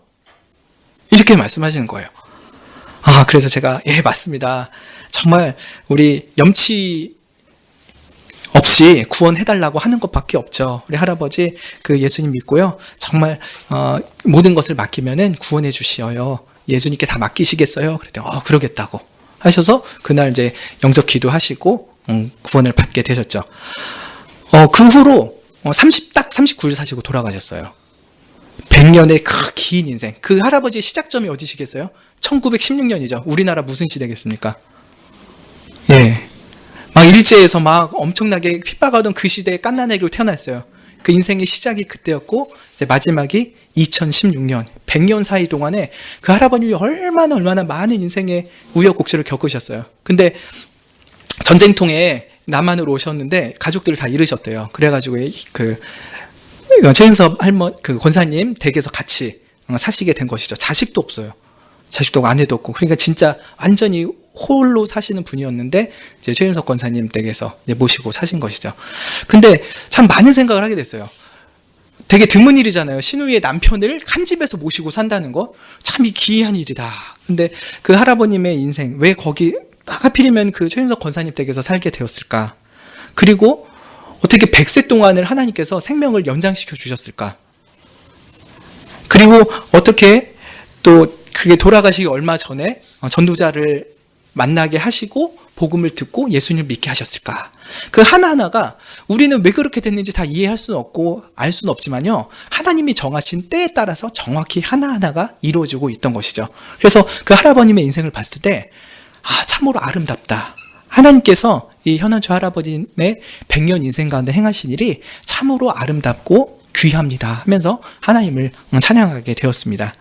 이렇게 말씀하시는 거예요. 그래서 제가 맞습니다. 정말 우리 염치 없이 구원해달라고 하는 것밖에 없죠. 우리 할아버지 그 예수님 믿고요. 정말 모든 것을 맡기면은 구원해 주시어요. 예수님께 다 맡기시겠어요? 그랬더니 그러겠다고 하셔서 그날 이제 영접 기도하시고 구원을 받게 되셨죠. 그 후로 39일 사시고 돌아가셨어요. 100년의 그 긴 인생. 그 할아버지의 시작점이 어디시겠어요? 1916년이죠. 우리나라 무슨 시대겠습니까? 막 일제에서 막 엄청나게 핍박하던 그 시대에 갓난아기로 태어났어요. 그 인생의 시작이 그때였고 이제 마지막이 2016년 100년 사이 동안에 그 할아버님이 얼마나 많은 인생의 우여곡절을 겪으셨어요. 근데 전쟁통에 남한으로 오셨는데 가족들을 다 잃으셨대요. 그래가지고 최윤섭 그 권사님 댁에서 같이 사시게 된 것이죠. 자식도 없어요. 자식도 없고 아내도 없고. 그러니까 진짜 완전히 홀로 사시는 분이었는데 이제 최윤석 권사님 댁에서 이제 모시고 사신 것이죠. 근데 참 많은 생각을 하게 됐어요. 되게 드문 일이잖아요. 시누이의 남편을 한 집에서 모시고 산다는 거. 참 기이한 일이다. 근데 그 할아버님의 인생 왜 거기 딱 하필이면 그 최윤석 권사님 댁에서 살게 되었을까? 그리고 어떻게 100세 동안을 하나님께서 생명을 연장시켜 주셨을까? 그리고 어떻게 또 그게 돌아가시기 얼마 전에 전도자를 만나게 하시고 복음을 듣고 예수님을 믿게 하셨을까? 그 하나하나가 우리는 왜 그렇게 됐는지 다 이해할 수는 없고 알 수는 없지만요, 하나님이 정하신 때에 따라서 정확히 하나하나가 이루어지고 있던 것이죠. 그래서 그 할아버님의 인생을 봤을 때 참으로 아름답다. 하나님께서 이 현원주 할아버님의 100년 인생 가운데 행하신 일이 참으로 아름답고 귀합니다 하면서 하나님을 찬양하게 되었습니다.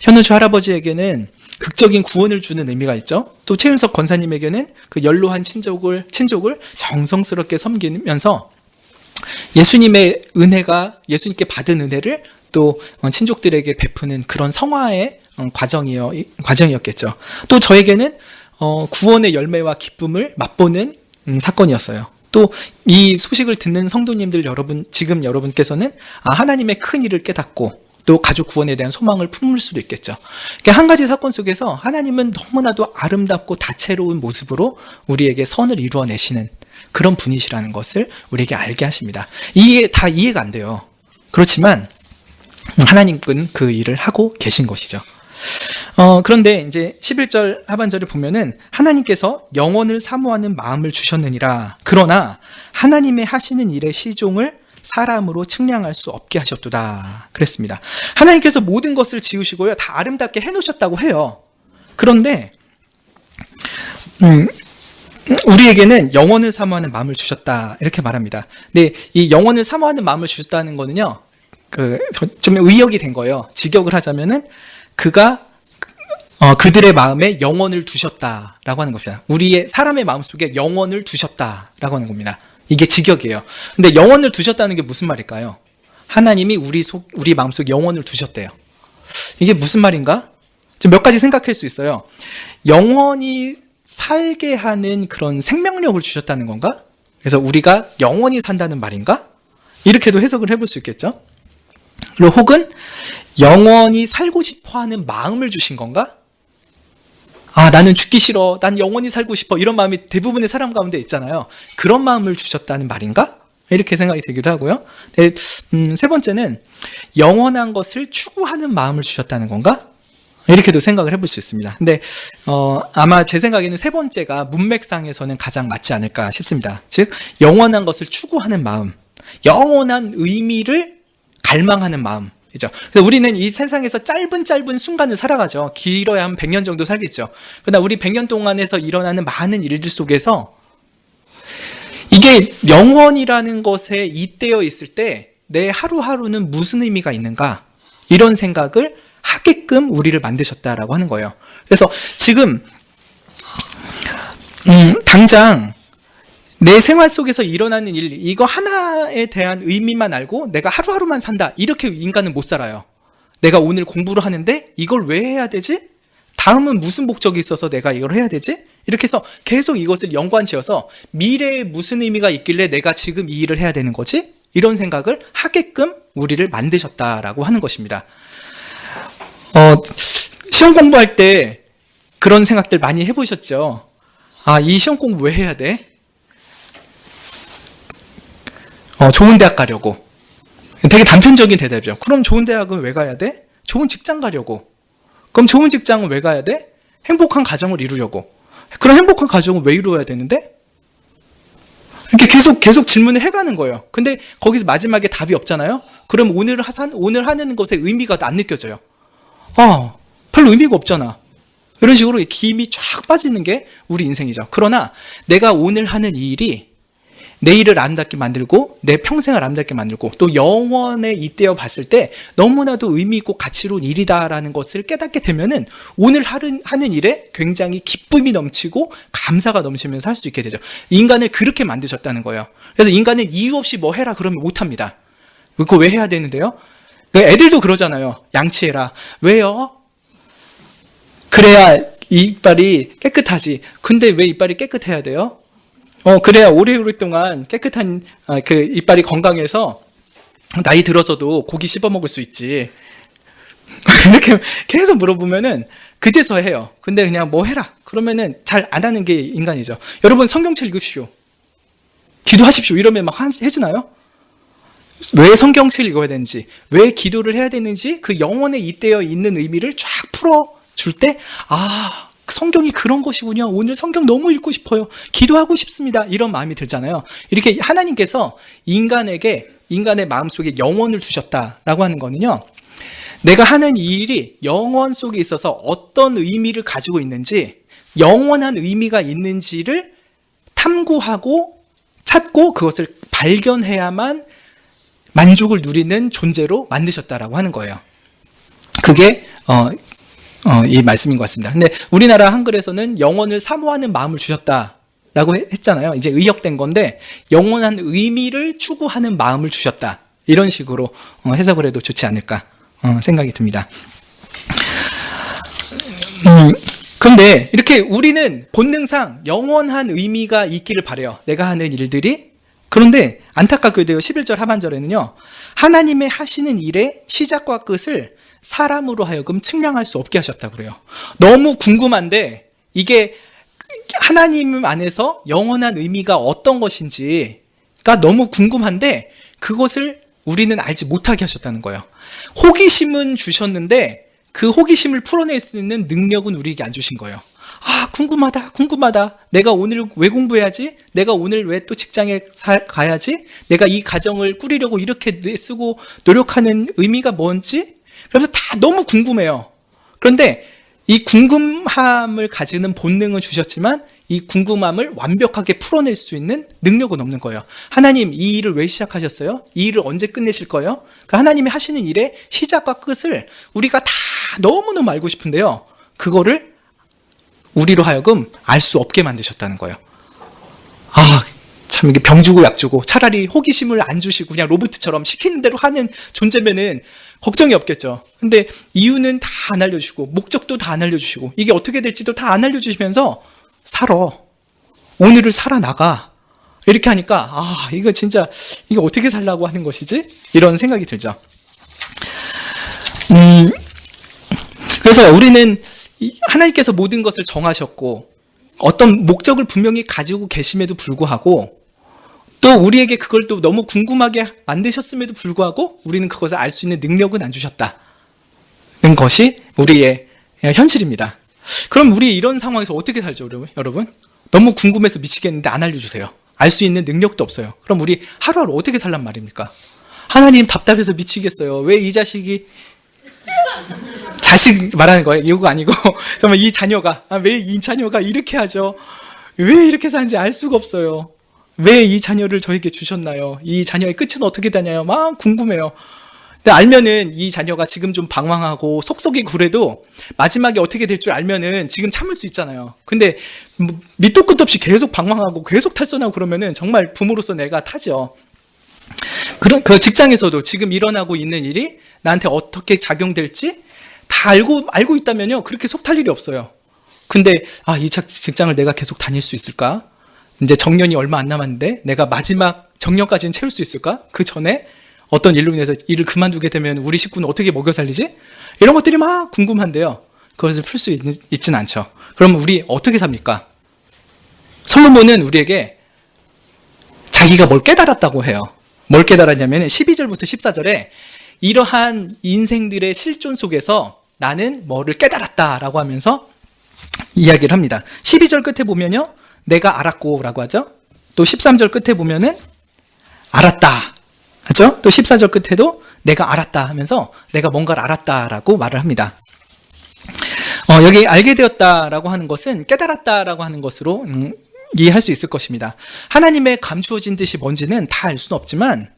현원주 할아버지에게는 극적인 구원을 주는 의미가 있죠. 또 최윤석 권사님에게는 그 연로한 친족을 정성스럽게 섬기면서 예수님의 은혜가, 예수님께 받은 은혜를 또 친족들에게 베푸는 그런 성화의 과정이었겠죠. 또 저에게는 구원의 열매와 기쁨을 맛보는 사건이었어요. 또 이 소식을 듣는 성도님들 여러분, 지금 여러분께서는 하나님의 큰 일을 깨닫고 또 가족 구원에 대한 소망을 품을 수도 있겠죠. 그러니까 한 가지 사건 속에서 하나님은 너무나도 아름답고 다채로운 모습으로 우리에게 선을 이루어내시는 그런 분이시라는 것을 우리에게 알게 하십니다. 이게 다 이해가 안 돼요. 그렇지만 하나님은 그 일을 하고 계신 것이죠. 그런데 이제 11절 하반절을 보면은 하나님께서 영원을 사모하는 마음을 주셨느니라. 그러나 하나님의 하시는 일의 시종을 사람으로 측량할 수 없게 하셨도다. 그랬습니다. 하나님께서 모든 것을 지으시고요, 다 아름답게 해놓으셨다고 해요. 그런데 우리에게는 영원을 사모하는 마음을 주셨다, 이렇게 말합니다. 근데 이 영원을 사모하는 마음을 주셨다는 거는요, 좀 의역이 된 거예요. 직역을 하자면은 그들의 마음에 영원을 두셨다라고 하는 것입니다. 우리의 사람의 마음속에 영원을 두셨다라고 하는 겁니다. 이게 직역이에요. 근데 영원을 두셨다는 게 무슨 말일까요? 하나님이 우리 마음속에 영원을 두셨대요. 이게 무슨 말인가? 좀 몇 가지 생각할 수 있어요. 영원히 살게 하는 그런 생명력을 주셨다는 건가? 그래서 우리가 영원히 산다는 말인가? 이렇게도 해석을 해볼 수 있겠죠. 그리고 혹은 영원히 살고 싶어 하는 마음을 주신 건가? 나는 죽기 싫어, 난 영원히 살고 싶어, 이런 마음이 대부분의 사람 가운데 있잖아요. 그런 마음을 주셨다는 말인가? 이렇게 생각이 되기도 하고요. 네, 세 번째는 영원한 것을 추구하는 마음을 주셨다는 건가? 이렇게도 생각을 해볼 수 있습니다. 근데 아마 제 생각에는 세 번째가 문맥상에서는 가장 맞지 않을까 싶습니다. 즉 영원한 것을 추구하는 마음, 영원한 의미를 갈망하는 마음. 그래서 우리는 이 세상에서 짧은 순간을 살아가죠. 길어야 한 100년 정도 살겠죠. 그러나 우리 100년 동안에서 일어나는 많은 일들 속에서 이게 영원이라는 것에 잇대어 있을 때 내 하루하루는 무슨 의미가 있는가, 이런 생각을 하게끔 우리를 만드셨다라고 하는 거예요. 그래서 지금 당장 내 생활 속에서 일어나는 일, 이거 하나에 대한 의미만 알고 내가 하루하루만 산다, 이렇게 인간은 못 살아요. 내가 오늘 공부를 하는데 이걸 왜 해야 되지? 다음은 무슨 목적이 있어서 내가 이걸 해야 되지? 이렇게 해서 계속 이것을 연관지어서 미래에 무슨 의미가 있길래 내가 지금 이 일을 해야 되는 거지? 이런 생각을 하게끔 우리를 만드셨다라고 하는 것입니다. 시험 공부할 때 그런 생각들 많이 해보셨죠? 이 시험 공부 왜 해야 돼? 좋은 대학 가려고. 되게 단편적인 대답이죠. 그럼 좋은 대학은 왜 가야 돼? 좋은 직장 가려고. 그럼 좋은 직장은 왜 가야 돼? 행복한 가정을 이루려고. 그럼 행복한 가정은 왜 이루어야 되는데? 이렇게 계속 질문을 해가는 거예요. 근데 거기서 마지막에 답이 없잖아요? 그럼 오늘 하는 것에 의미가 안 느껴져요. 별로 의미가 없잖아. 이런 식으로 김이 쫙 빠지는 게 우리 인생이죠. 그러나 내가 오늘 하는 이 일이 내일을 아름답게 만들고 내 평생을 아름답게 만들고 또 영원에 잇대어 봤을 때 너무나도 의미 있고 가치로운 일이다라는 것을 깨닫게 되면은 오늘 하는 일에 굉장히 기쁨이 넘치고 감사가 넘치면서 할 수 있게 되죠. 인간을 그렇게 만드셨다는 거예요. 그래서 인간은 이유 없이 뭐 해라 그러면 못합니다. 그거 왜 해야 되는데요? 애들도 그러잖아요. 양치해라. 왜요? 그래야 이빨이 깨끗하지. 근데 왜 이빨이 깨끗해야 돼요? 그래야 오래오랫동안 깨끗한 그 이빨이 건강해서 나이 들어서도 고기 씹어 먹을 수 있지. 이렇게 계속 물어보면은 그제서 해요. 근데 그냥 뭐 해라 그러면은 잘 안 하는 게 인간이죠. 여러분 성경책 읽으십시오. 기도하십시오. 이러면 막 해주나요? 왜 성경책을 읽어야 되는지, 왜 기도를 해야 되는지 그 영혼에 잇대어 있는 의미를 쫙 풀어줄 때 성경이 그런 것이군요. 오늘 성경 너무 읽고 싶어요. 기도하고 싶습니다. 이런 마음이 들잖아요. 이렇게 하나님께서 인간의 마음속에 영혼을 두셨다라고 하는 거는요, 내가 하는 이 일이 영혼 속에 있어서 어떤 의미를 가지고 있는지, 영원한 의미가 있는지를 탐구하고 찾고 그것을 발견해야만 만족을 누리는 존재로 만드셨다라고 하는 거예요. 그게 이 말씀인 것 같습니다. 근데 우리나라 한글에서는 영혼을 사모하는 마음을 주셨다라고 했잖아요. 이제 의역된 건데, 영원한 의미를 추구하는 마음을 주셨다, 이런 식으로 해석을 해도 좋지 않을까 생각이 듭니다. 그런데 이렇게 우리는 본능상 영원한 의미가 있기를 바라요. 내가 하는 일들이. 그런데 안타깝게도 11절 하반절에는요, 하나님의 하시는 일의 시작과 끝을 사람으로 하여금 측량할 수 없게 하셨다고 그래요. 너무 궁금한데, 이게 하나님 안에서 영원한 의미가 어떤 것인지가 너무 궁금한데 그것을 우리는 알지 못하게 하셨다는 거예요. 호기심은 주셨는데 그 호기심을 풀어낼 수 있는 능력은 우리에게 안 주신 거예요. 궁금하다. 내가 오늘 왜 공부해야지? 내가 오늘 왜 또 직장에 가야지? 내가 이 가정을 꾸리려고 이렇게 쓰고 노력하는 의미가 뭔지? 그래서 다 너무 궁금해요. 그런데 이 궁금함을 가지는 본능은 주셨지만 이 궁금함을 완벽하게 풀어낼 수 있는 능력은 없는 거예요. 하나님, 이 일을 왜 시작하셨어요? 이 일을 언제 끝내실 거예요? 그러니까 하나님이 하시는 일의 시작과 끝을 우리가 다 너무너무 알고 싶은데요, 그거를 우리로 하여금 알 수 없게 만드셨다는 거예요. 참, 이게 병 주고 약 주고 차라리 호기심을 안 주시고 그냥 로봇처럼 시키는 대로 하는 존재면은 걱정이 없겠죠. 근데 이유는 다 안 알려주시고 목적도 다 안 알려주시고 이게 어떻게 될지도 다 안 알려주시면서 오늘을 살아나가, 이렇게 하니까 이거 진짜 이게 어떻게 살라고 하는 것이지? 이런 생각이 들죠. 그래서 우리는 하나님께서 모든 것을 정하셨고 어떤 목적을 분명히 가지고 계심에도 불구하고 또 우리에게 그걸 또 너무 궁금하게 만드셨음에도 불구하고 우리는 그것을 알 수 있는 능력은 안 주셨다는 것이 우리의 현실입니다. 그럼 우리 이런 상황에서 어떻게 살죠, 여러분? 너무 궁금해서 미치겠는데 안 알려주세요. 알 수 있는 능력도 없어요. 그럼 우리 하루하루 어떻게 살란 말입니까? 하나님, 답답해서 미치겠어요. 왜 이 자식이, 자식 말하는 거예요. 이거 아니고 정말 이 자녀가, 왜 이 자녀가 이렇게 하죠? 왜 이렇게 사는지 알 수가 없어요. 왜 이 자녀를 저에게 주셨나요? 이 자녀의 끝은 어떻게 되나요? 막 궁금해요. 근데 알면은 이 자녀가 지금 좀 방황하고 속속이고 그래도 마지막에 어떻게 될 줄 알면은 지금 참을 수 있잖아요. 근데 밑도 끝도 없이 계속 방황하고 계속 탈선하고 그러면은 정말 부모로서 내가 타죠. 그 직장에서도 지금 일어나고 있는 일이 나한테 어떻게 작용될지 다 알고 있다면요, 그렇게 속 탈 일이 없어요. 근데 이 직장을 내가 계속 다닐 수 있을까? 이제 정년이 얼마 안 남았는데 내가 마지막 정년까지는 채울 수 있을까? 그 전에 어떤 일로 인해서 일을 그만두게 되면 우리 식구는 어떻게 먹여 살리지? 이런 것들이 막 궁금한데요, 그것을 풀 수 있지는 않죠. 그럼 우리 어떻게 삽니까? 솔로몬은 우리에게 자기가 뭘 깨달았다고 해요. 뭘 깨달았냐면 12절부터 14절에 이러한 인생들의 실존 속에서 나는 뭐를 깨달았다라고 하면서 이야기를 합니다. 12절 끝에 보면요, 내가 알았고 라고 하죠. 또 13절 끝에 보면은 알았다 하죠. 또 14절 끝에도 내가 알았다 하면서 내가 뭔가를 알았다라고 말을 합니다. 여기 알게 되었다라고 하는 것은 깨달았다라고 하는 것으로 이해할 수 있을 것입니다. 하나님의 감추어진 뜻이 뭔지는 다 알 수는 없지만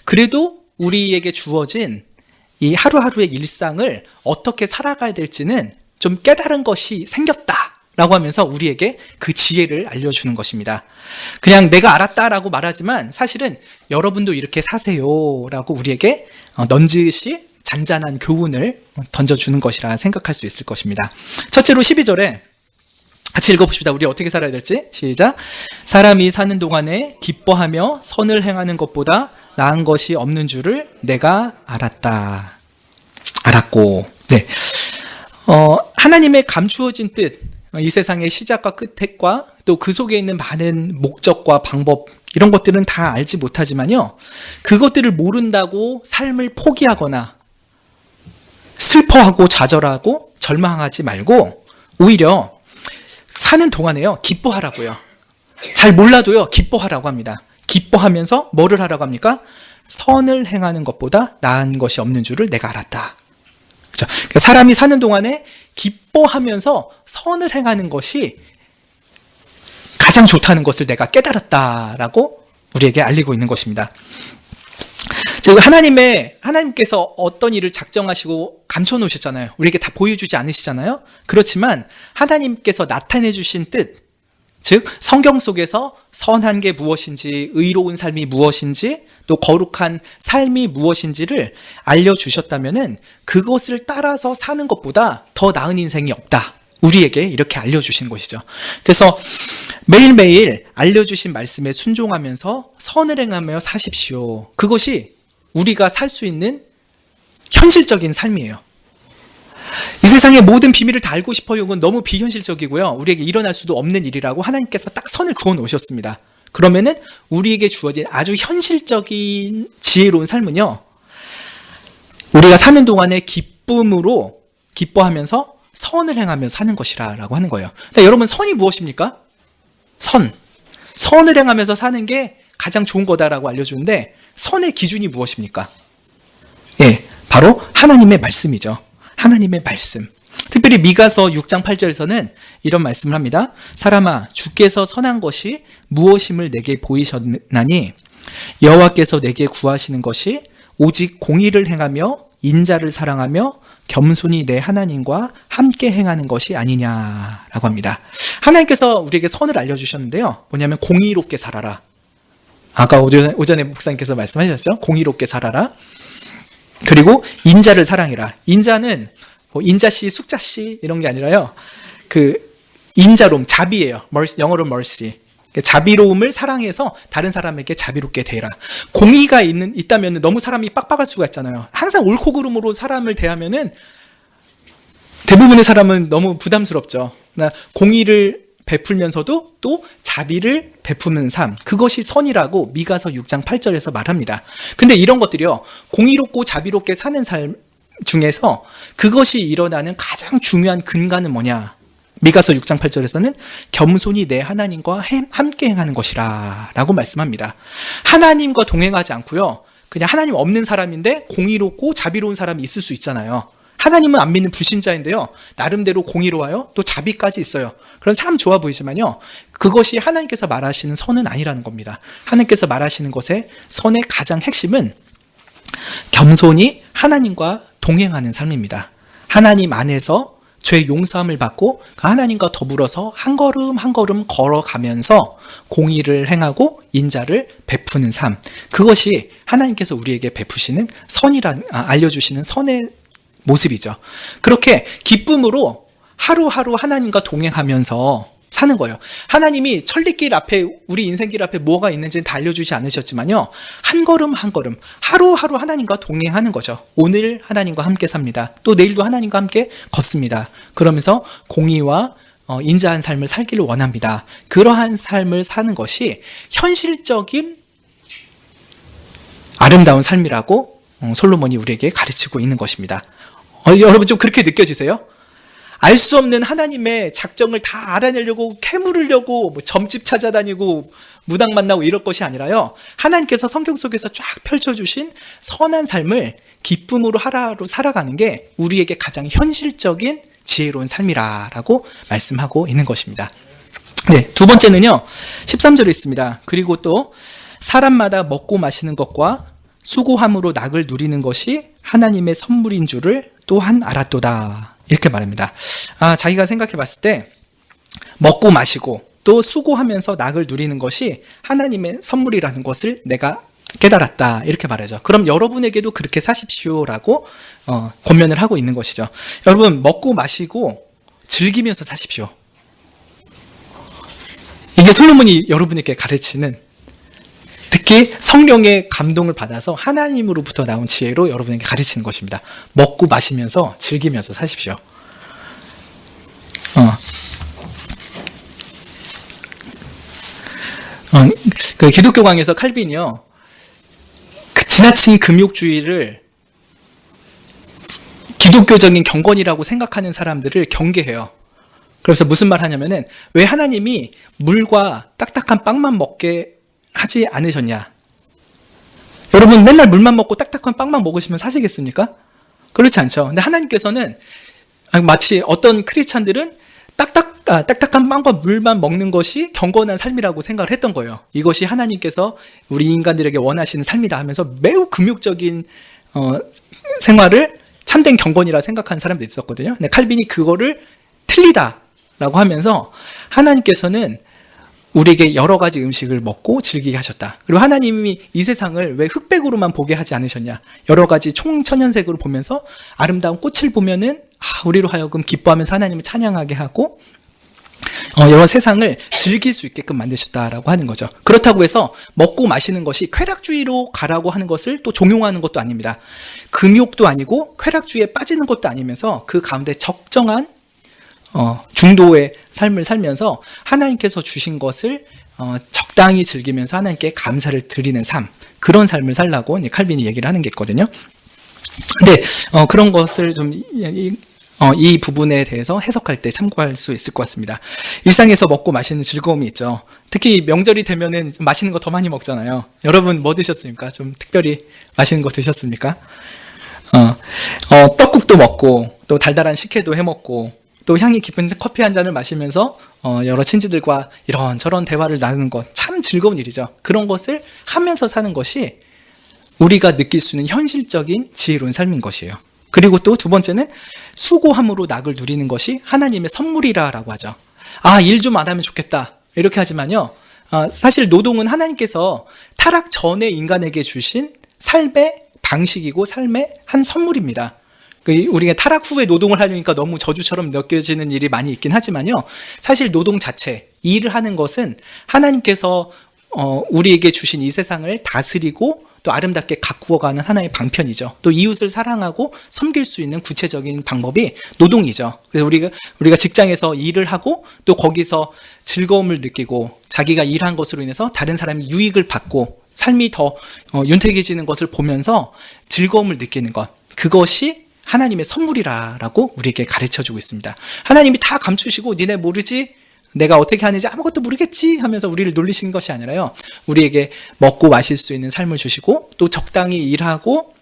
그래도 우리에게 주어진 이 하루하루의 일상을 어떻게 살아가야 될지는 좀 깨달은 것이 생겼다라고 하면서 우리에게 그 지혜를 알려주는 것입니다. 그냥 내가 알았다라고 말하지만 사실은 여러분도 이렇게 사세요라고 우리에게 넌지시 잔잔한 교훈을 던져주는 것이라 생각할 수 있을 것입니다. 첫째로 12절에 같이 읽어봅시다. 우리 어떻게 살아야 될지. 시작. 사람이 사는 동안에 기뻐하며 선을 행하는 것보다 나은 것이 없는 줄을 내가 알았고. 네. 하나님의 감추어진 뜻, 이 세상의 시작과 끝과 또 그 속에 있는 많은 목적과 방법, 이런 것들은 다 알지 못하지만요, 그것들을 모른다고 삶을 포기하거나 슬퍼하고 좌절하고 절망하지 말고 오히려 사는 동안에요, 기뻐하라고요. 잘 몰라도요, 기뻐하라고 합니다. 기뻐하면서 뭐를 하라고 합니까? 선을 행하는 것보다 나은 것이 없는 줄을 내가 알았다. 그렇죠? 그러니까 사람이 사는 동안에 기뻐하면서 선을 행하는 것이 가장 좋다는 것을 내가 깨달았다라고 우리에게 알리고 있는 것입니다. 즉 하나님께서 어떤 일을 작정하시고 감춰 놓으셨잖아요. 우리에게 다 보여주지 않으시잖아요. 그렇지만 하나님께서 나타내 주신 뜻, 즉 성경 속에서 선한 게 무엇인지, 의로운 삶이 무엇인지, 또 거룩한 삶이 무엇인지를 알려주셨다면은 그것을 따라서 사는 것보다 더 나은 인생이 없다. 우리에게 이렇게 알려주신 것이죠. 그래서 매일매일 알려주신 말씀에 순종하면서 선을 행하며 사십시오. 그것이 우리가 살 수 있는 현실적인 삶이에요. 이 세상의 모든 비밀을 다 알고 싶어요. 이건 너무 비현실적이고요. 우리에게 일어날 수도 없는 일이라고 하나님께서 딱 선을 그어 놓으셨습니다. 그러면은 우리에게 주어진 아주 현실적인 지혜로운 삶은요, 우리가 사는 동안에 기뻐하면서 선을 행하며 사는 것이라고 하는 거예요. 근데 여러분, 선이 무엇입니까? 선을 행하면서 사는 게 가장 좋은 거다라고 알려주는데, 선의 기준이 무엇입니까? 예, 바로 하나님의 말씀이죠. 하나님의 말씀. 특별히 미가서 6장 8절에서는 이런 말씀을 합니다. 사람아, 주께서 선한 것이 무엇임을 내게 보이셨나니 여호와께서 내게 구하시는 것이 오직 공의를 행하며 인자를 사랑하며 겸손히 내 하나님과 함께 행하는 것이 아니냐라고 합니다. 하나님께서 우리에게 선을 알려주셨는데요. 뭐냐면 공의롭게 살아라. 아까 오전에 목사님께서 말씀하셨죠. 공의롭게 살아라. 그리고 인자를 사랑해라. 인자는 뭐 인자씨, 숙자씨 이런 게 아니라요. 그 인자로움, 자비예요. 영어로 mercy. 자비로움을 사랑해서 다른 사람에게 자비롭게 대해라. 공의가 있다면 너무 사람이 빡빡할 수가 있잖아요. 항상 옳고 그름으로 사람을 대하면은 대부분의 사람은 너무 부담스럽죠. 공의를 베풀면서도 또 자비를 베푸는 삶, 그것이 선이라고 미가서 6장 8절에서 말합니다. 근데 이런 것들이요, 공의롭고 자비롭게 사는 삶 중에서 그것이 일어나는 가장 중요한 근간은 뭐냐? 미가서 6장 8절에서는 겸손히 내 하나님과 함께 행하는 것이라 라고 말씀합니다. 하나님과 동행하지 않고요, 그냥 하나님 없는 사람인데 공의롭고 자비로운 사람이 있을 수 있잖아요. 하나님은 안 믿는 불신자인데요, 나름대로 공의로워요. 또 자비까지 있어요. 그럼 참 좋아 보이지만요, 그것이 하나님께서 말하시는 선은 아니라는 겁니다. 하나님께서 말하시는 것의 선의 가장 핵심은 겸손히 하나님과 동행하는 삶입니다. 하나님 안에서 죄의 용서함을 받고 하나님과 더불어서 한 걸음 한 걸음 걸어가면서 공의를 행하고 인자를 베푸는 삶, 그것이 하나님께서 우리에게 베푸시는 알려주시는 선의 모습이죠. 그렇게 기쁨으로 하루하루 하나님과 동행하면서 사는 거예요. 하나님이 천리길 앞에, 우리 인생길 앞에 뭐가 있는지는 다 알려주지 않으셨지만요, 한 걸음 한 걸음 하루하루 하나님과 동행하는 거죠. 오늘 하나님과 함께 삽니다. 또 내일도 하나님과 함께 걷습니다. 그러면서 공의와 인자한 삶을 살기를 원합니다. 그러한 삶을 사는 것이 현실적인 아름다운 삶이라고 솔로몬이 우리에게 가르치고 있는 것입니다. 여러분 좀 그렇게 느껴지세요? 알 수 없는 하나님의 작정을 다 알아내려고 캐물으려고 뭐 점집 찾아다니고 무당 만나고 이럴 것이 아니라요, 하나님께서 성경 속에서 쫙 펼쳐주신 선한 삶을 기쁨으로 하루하루 살아가는 게 우리에게 가장 현실적인 지혜로운 삶이라고 말씀하고 있는 것입니다. 네, 두 번째는요, 13절에 있습니다. 그리고 또 사람마다 먹고 마시는 것과 수고함으로 낙을 누리는 것이 하나님의 선물인 줄을 또한 알았도다, 이렇게 말합니다. 자기가 생각해 봤을 때 먹고 마시고 또 수고하면서 낙을 누리는 것이 하나님의 선물이라는 것을 내가 깨달았다, 이렇게 말하죠. 그럼 여러분에게도 그렇게 사십시오라고 권면을 하고 있는 것이죠. 여러분, 먹고 마시고 즐기면서 사십시오. 이게 솔로몬이 여러분에게 가르치는, 특히 성령의 감동을 받아서 하나님으로부터 나온 지혜로 여러분에게 가르치는 것입니다. 먹고 마시면서 즐기면서 사십시오. 그 기독교 강에서 칼빈이요, 그 지나친 금욕주의를 기독교적인 경건이라고 생각하는 사람들을 경계해요. 그래서 무슨 말 하냐면은 왜 하나님이 물과 딱딱한 빵만 먹게 하지 않으셨냐? 여러분 맨날 물만 먹고 딱딱한 빵만 먹으시면 사시겠습니까? 그렇지 않죠. 근데 하나님께서는 마치 어떤 크리스찬들은 딱딱한 빵과 물만 먹는 것이 경건한 삶이라고 생각을 했던 거예요. 이것이 하나님께서 우리 인간들에게 원하시는 삶이다 하면서 매우 금욕적인 생활을 참된 경건이라 생각하는 사람도 있었거든요. 근데 칼빈이 그거를 틀리다라고 하면서 하나님께서는 우리에게 여러 가지 음식을 먹고 즐기게 하셨다. 그리고 하나님이 이 세상을 왜 흑백으로만 보게 하지 않으셨냐. 여러 가지 총천연색으로 보면서 아름다운 꽃을 보면은 우리로 하여금 기뻐하면서 하나님을 찬양하게 하고 여러 세상을 즐길 수 있게끔 만드셨다라고 하는 거죠. 그렇다고 해서 먹고 마시는 것이 쾌락주의로 가라고 하는 것을 또 종용하는 것도 아닙니다. 금욕도 아니고 쾌락주의에 빠지는 것도 아니면서 그 가운데 적정한 중도의 삶을 살면서 하나님께서 주신 것을 적당히 즐기면서 하나님께 감사를 드리는 삶, 그런 삶을 살라고 칼빈이 얘기를 하는 게 있거든요. 근데 그런 것을 좀 이 부분에 대해서 해석할 때 참고할 수 있을 것 같습니다. 일상에서 먹고 마시는 즐거움이 있죠. 특히 명절이 되면은 좀 맛있는 거 더 많이 먹잖아요. 여러분 뭐 드셨습니까? 좀 특별히 맛있는 거 드셨습니까? 떡국도 먹고 또 달달한 식혜도 해 먹고 또 향이 깊은 커피 한 잔을 마시면서 여러 친지들과 이런저런 대화를 나누는 것 참 즐거운 일이죠. 그런 것을 하면서 사는 것이 우리가 느낄 수 있는 현실적인 지혜로운 삶인 것이에요. 그리고 또 두 번째는 수고함으로 낙을 누리는 것이 하나님의 선물이라고 하죠. 일 좀 안 하면 좋겠다 이렇게 하지만요, 사실 노동은 하나님께서 타락 전에 인간에게 주신 삶의 방식이고 삶의 한 선물입니다. 우리가 타락 후에 노동을 하려니까 너무 저주처럼 느껴지는 일이 많이 있긴 하지만요, 사실 노동 자체, 일을 하는 것은 하나님께서 우리에게 주신 이 세상을 다스리고 또 아름답게 가꾸어가는 하나의 방편이죠. 또 이웃을 사랑하고 섬길 수 있는 구체적인 방법이 노동이죠. 그래서 우리가 직장에서 일을 하고 또 거기서 즐거움을 느끼고 자기가 일한 것으로 인해서 다른 사람이 유익을 받고 삶이 더 윤택해지는 것을 보면서 즐거움을 느끼는 것, 그것이 하나님의 선물이라고 우리에게 가르쳐주고 있습니다. 하나님이 다 감추시고 니네 모르지? 내가 어떻게 하는지 아무것도 모르겠지? 하면서 우리를 놀리신 것이 아니라요, 우리에게 먹고 마실 수 있는 삶을 주시고 또 적당히 일하고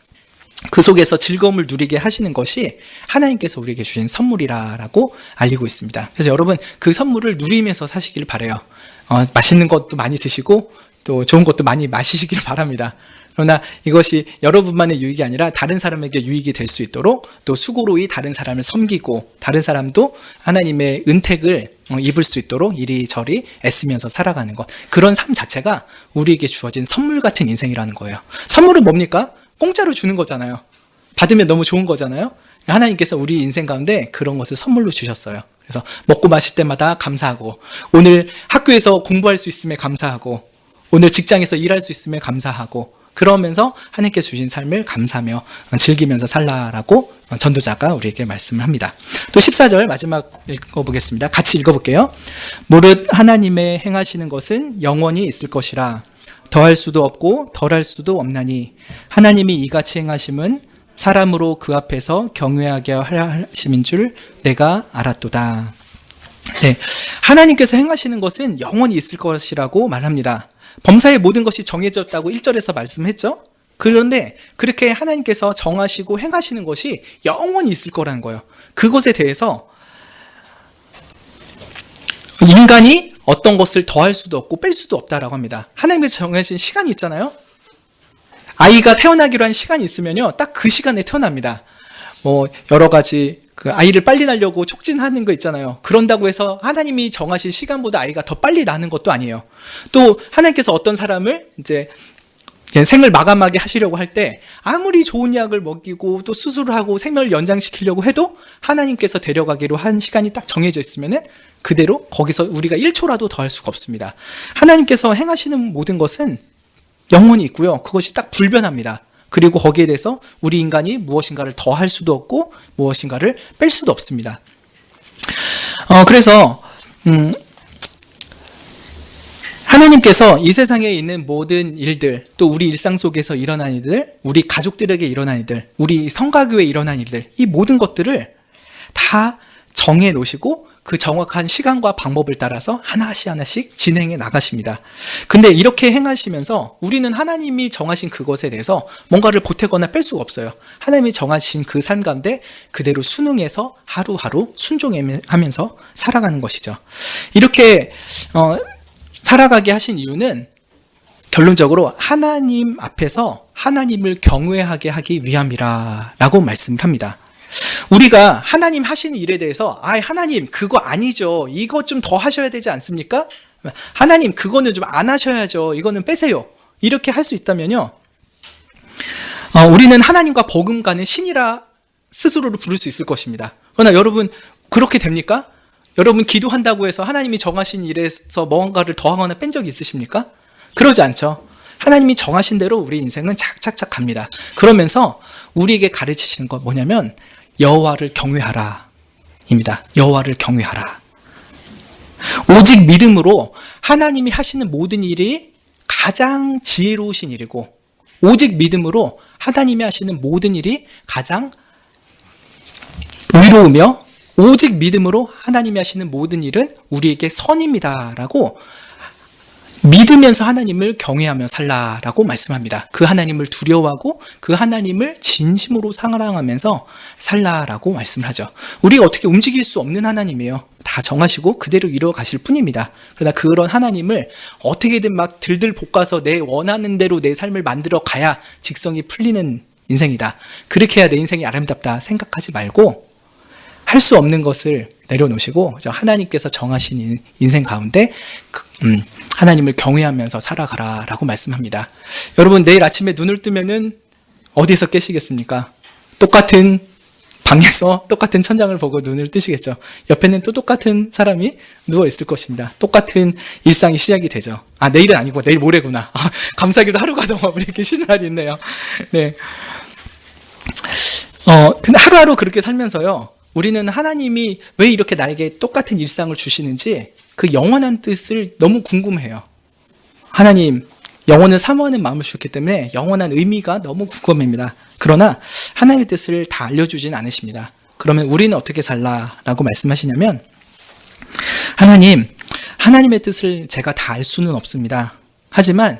그 속에서 즐거움을 누리게 하시는 것이 하나님께서 우리에게 주신 선물이라고 알리고 있습니다. 그래서 여러분 그 선물을 누리면서 사시길 바라요. 맛있는 것도 많이 드시고 또 좋은 것도 많이 마시시길 바랍니다. 그러나 이것이 여러분만의 유익이 아니라 다른 사람에게 유익이 될 수 있도록 또 수고로이 다른 사람을 섬기고 다른 사람도 하나님의 은택을 입을 수 있도록 이리저리 애쓰면서 살아가는 것, 그런 삶 자체가 우리에게 주어진 선물 같은 인생이라는 거예요. 선물은 뭡니까? 공짜로 주는 거잖아요. 받으면 너무 좋은 거잖아요. 하나님께서 우리 인생 가운데 그런 것을 선물로 주셨어요. 그래서 먹고 마실 때마다 감사하고, 오늘 학교에서 공부할 수 있음에 감사하고, 오늘 직장에서 일할 수 있음에 감사하고, 그러면서 하나님께 주신 삶을 감사하며 즐기면서 살라라고 전도자가 우리에게 말씀을 합니다. 또 14절 마지막 읽어보겠습니다. 같이 읽어볼게요. 무릇 하나님의 행하시는 것은 영원히 있을 것이라 더할 수도 없고 덜할 수도 없나니 하나님이 이같이 행하심은 사람으로 그 앞에서 경외하게 하심인 줄 내가 알았도다. 네, 하나님께서 행하시는 것은 영원히 있을 것이라고 말합니다. 범사의 모든 것이 정해졌다고 1절에서 말씀했죠. 그런데 그렇게 하나님께서 정하시고 행하시는 것이 영원히 있을 거라는 거예요. 그것에 대해서 인간이 어떤 것을 더할 수도 없고 뺄 수도 없다라고 합니다. 하나님께서 정해진 시간이 있잖아요. 아이가 태어나기로 한 시간이 있으면요, 딱 그 시간에 태어납니다. 여러 가지 그 아이를 빨리 낳으려고 촉진하는 거 있잖아요. 그런다고 해서 하나님이 정하신 시간보다 아이가 더 빨리 나는 것도 아니에요. 또 하나님께서 어떤 사람을 이제 생을 마감하게 하시려고 할 때 아무리 좋은 약을 먹이고 또 수술을 하고 생명을 연장시키려고 해도 하나님께서 데려가기로 한 시간이 딱 정해져 있으면은 그대로 거기서 우리가 1초라도 더 할 수가 없습니다. 하나님께서 행하시는 모든 것은 영원히 있고요, 그것이 딱 불변합니다. 그리고 거기에 대해서 우리 인간이 무엇인가를 더 할 수도 없고 무엇인가를 뺄 수도 없습니다. 그래서 하나님께서 이 세상에 있는 모든 일들, 또 우리 일상 속에서 일어난 일들, 우리 가족들에게 일어난 일들, 우리 성가교회에 일어난 일들, 이 모든 것들을 다 정해 놓으시고 그 정확한 시간과 방법을 따라서 하나씩 진행해 나가십니다. 근데 이렇게 행하시면서 우리는 하나님이 정하신 그것에 대해서 뭔가를 보태거나 뺄 수가 없어요. 하나님이 정하신 그 삶 가운데 그대로 순응해서 하루하루 순종하면서 살아가는 것이죠. 이렇게 살아가게 하신 이유는 결론적으로 하나님 앞에서 하나님을 경외하게 하기 위함이라고 말씀을 합니다. 우리가 하나님 하시는 일에 대해서 하나님 그거 아니죠. 이거 좀 더 하셔야 되지 않습니까? 하나님 그거는 좀 안 하셔야죠. 이거는 빼세요. 이렇게 할 수 있다면요. 우리는 하나님과 버금가는 신이라 스스로를 부를 수 있을 것입니다. 그러나 여러분 그렇게 됩니까? 여러분 기도한다고 해서 하나님이 정하신 일에서 뭔가를 더하거나 뺀 적이 있으십니까? 그러지 않죠. 하나님이 정하신 대로 우리 인생은 착착착 갑니다. 그러면서 우리에게 가르치시는 건 뭐냐면 여호와를 경외하라 입니다. 여호와를 경외하라. 오직 믿음으로 하나님이 하시는 모든 일이 가장 지혜로우신 일이고 오직 믿음으로 하나님이 하시는 모든 일이 가장 의로우며 오직 믿음으로 하나님이 하시는 모든 일은 우리에게 선입니다라고 믿으면서 하나님을 경외하며 살라라고 말씀합니다. 그 하나님을 두려워하고 그 하나님을 진심으로 사랑하면서 살라라고 말씀을 하죠. 우리가 어떻게 움직일 수 없는 하나님이에요. 다 정하시고 그대로 이루어 가실 뿐입니다. 그러나 그런 하나님을 어떻게든 막 들들 볶아서 내 원하는 대로 내 삶을 만들어 가야 직성이 풀리는 인생이다. 그렇게 해야 내 인생이 아름답다 생각하지 말고 할 수 없는 것을 내려놓으시고 하나님께서 정하신 인생 가운데 하나님을 경외하면서 살아가라라고 말씀합니다. 여러분 내일 아침에 눈을 뜨면은 어디서 깨시겠습니까? 똑같은 방에서 똑같은 천장을 보고 눈을 뜨시겠죠. 옆에는 또 똑같은 사람이 누워 있을 것입니다. 똑같은 일상이 시작이 되죠. 내일은 아니고 내일 모레구나. 감사하게도 하루가 더 이렇게 쉬는 날이 있네요. 네. 근데 하루하루 그렇게 살면서요. 우리는 하나님이 왜 이렇게 나에게 똑같은 일상을 주시는지 그 영원한 뜻을 너무 궁금해요. 하나님, 영원을 사모하는 마음을 주셨기 때문에 영원한 의미가 너무 궁금합니다. 그러나 하나님의 뜻을 다 알려주진 않으십니다. 그러면 우리는 어떻게 살라라고 말씀하시냐면 하나님의 뜻을 제가 다 알 수는 없습니다. 하지만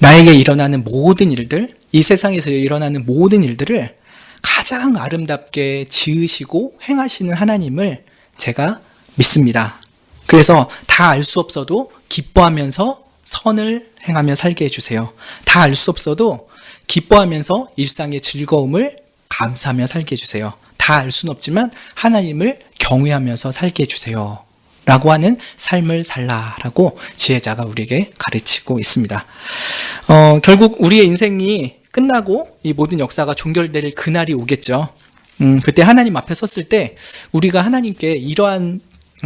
나에게 일어나는 모든 일들, 이 세상에서 일어나는 모든 일들을 가장 아름답게 지으시고 행하시는 하나님을 제가 믿습니다. 그래서 다 알 수 없어도 기뻐하면서 선을 행하며 살게 해주세요. 다 알 수 없어도 기뻐하면서 일상의 즐거움을 감사하며 살게 해주세요. 다 알 수는 없지만 하나님을 경외하면서 살게 해주세요. 라고 하는 삶을 살라라고 지혜자가 우리에게 가르치고 있습니다. 결국 우리의 인생이 끝나고 이 모든 역사가 종결될 그날이 오겠죠. 그때 하나님 앞에 섰을 때 우리가 하나님께 이러한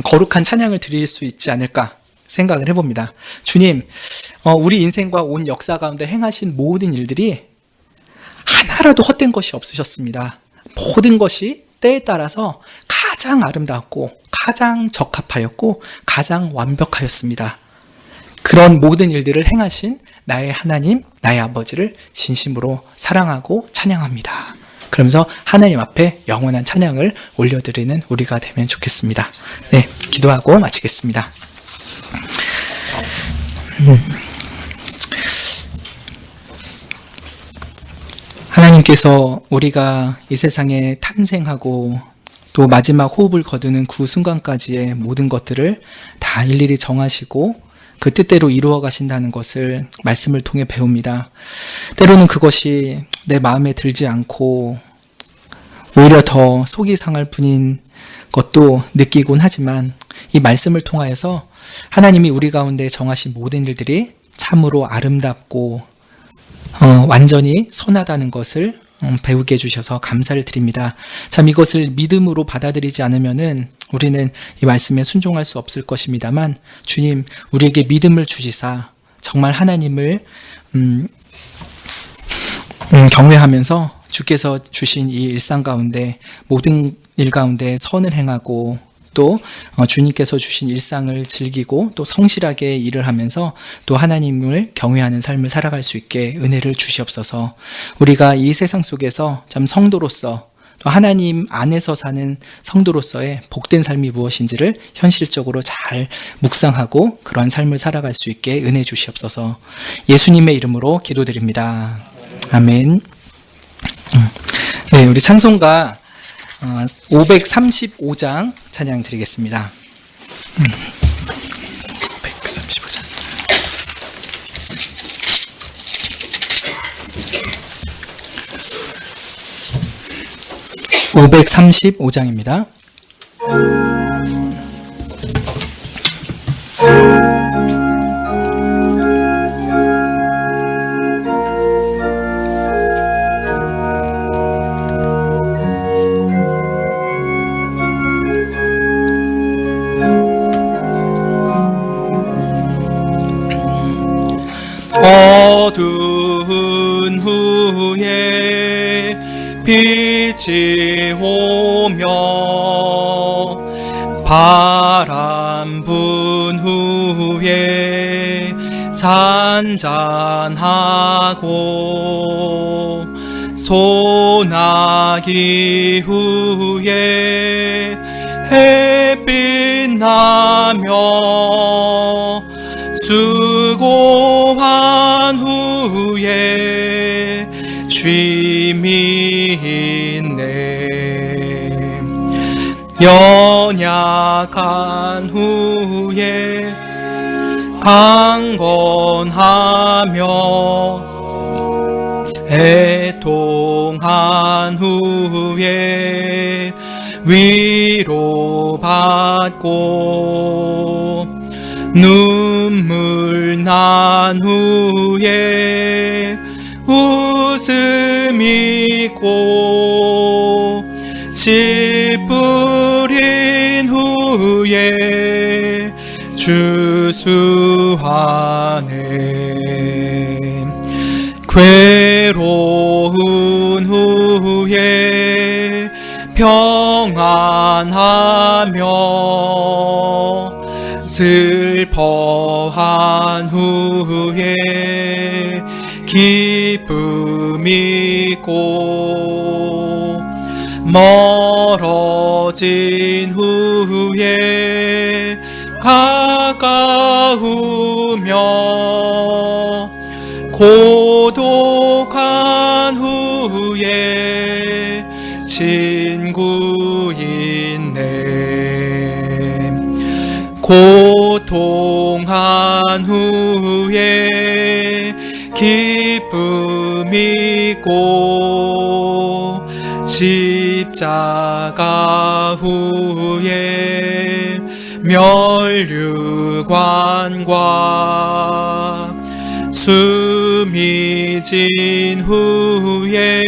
거룩한 찬양을 드릴 수 있지 않을까 생각을 해봅니다. 주님, 우리 인생과 온 역사 가운데 행하신 모든 일들이 하나라도 헛된 것이 없으셨습니다. 모든 것이 때에 따라서 가장 아름다웠고 가장 적합하였고 가장 완벽하였습니다. 그런 모든 일들을 행하신 나의 하나님, 나의 아버지를 진심으로 사랑하고 찬양합니다. 그러면서 하나님 앞에 영원한 찬양을 올려드리는 우리가 되면 좋겠습니다. 네, 기도하고 마치겠습니다. 하나님께서 우리가 이 세상에 탄생하고 또 마지막 호흡을 거두는 그 순간까지의 모든 것들을 다 일일이 정하시고 그 뜻대로 이루어 가신다는 것을 말씀을 통해 배웁니다. 때로는 그것이 내 마음에 들지 않고 오히려 더 속이 상할 뿐인 것도 느끼곤 하지만 이 말씀을 통하여서 하나님이 우리 가운데 정하신 모든 일들이 참으로 아름답고 완전히 선하다는 것을 배우게 해주셔서 감사를 드립니다. 참 이것을 믿음으로 받아들이지 않으면은 우리는 이 말씀에 순종할 수 없을 것입니다만 주님 우리에게 믿음을 주시사 정말 하나님을 경외하면서 주께서 주신 이 일상 가운데 모든 일 가운데 선을 행하고 또 주님께서 주신 일상을 즐기고 또 성실하게 일을 하면서 또 하나님을 경외하는 삶을 살아갈 수 있게 은혜를 주시옵소서. 우리가 이 세상 속에서 참 성도로서 또 하나님 안에서 사는 성도로서의 복된 삶이 무엇인지를 현실적으로 잘 묵상하고 그러한 삶을 살아갈 수 있게 은혜 주시옵소서. 예수님의 이름으로 기도드립니다. 아멘. 네, 우리 찬송가 535장 찬양 드리겠습니다. 535장. (535장입니다) 어두운 후에 빛이 오며 바람 분 후에 잔잔하고 소나기 후에 햇빛 나며 수고한 후에 쉼이 있네. 연약한 후에 강건하며 애통한 후에 위로받고 눈물 난 후에 웃음 있고 씨 뿌린 후에 주수하네. 괴로운 후에 평안하며 슬퍼한 후에 기쁨 있고 멀어진 후에 가까우며 고독한 후에 친구 있네. 고통한 후에 기쁨 있고 십자가 후에 멸류관과 숨이 진 후에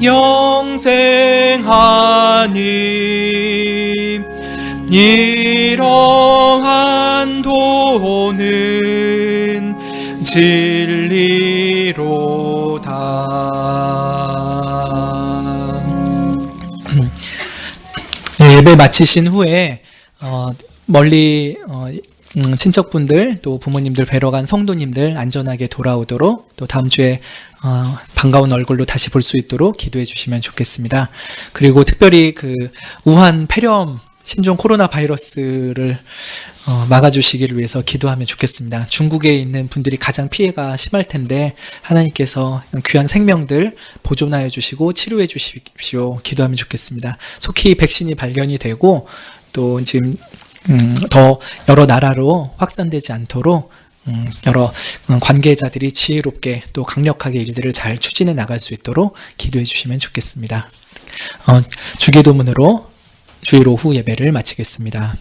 영생하니 이러한 도는 진리로다. 예배 마치신 후에 멀리 친척분들 또 부모님들 뵈러 간 성도님들 안전하게 돌아오도록 또 다음 주에 반가운 얼굴로 다시 볼 수 있도록 기도해 주시면 좋겠습니다. 그리고 특별히 그 우한 폐렴 신종 코로나 바이러스를 막아주시기를 위해서 기도하면 좋겠습니다. 중국에 있는 분들이 가장 피해가 심할 텐데 하나님께서 귀한 생명들 보존하여 주시고 치료해 주십시오. 기도하면 좋겠습니다. 속히 백신이 발견이 되고 또 지금 더 여러 나라로 확산되지 않도록 여러 관계자들이 지혜롭게 또 강력하게 일들을 잘 추진해 나갈 수 있도록 기도해 주시면 좋겠습니다. 주기도문으로 주일 오후 예배를 마치겠습니다.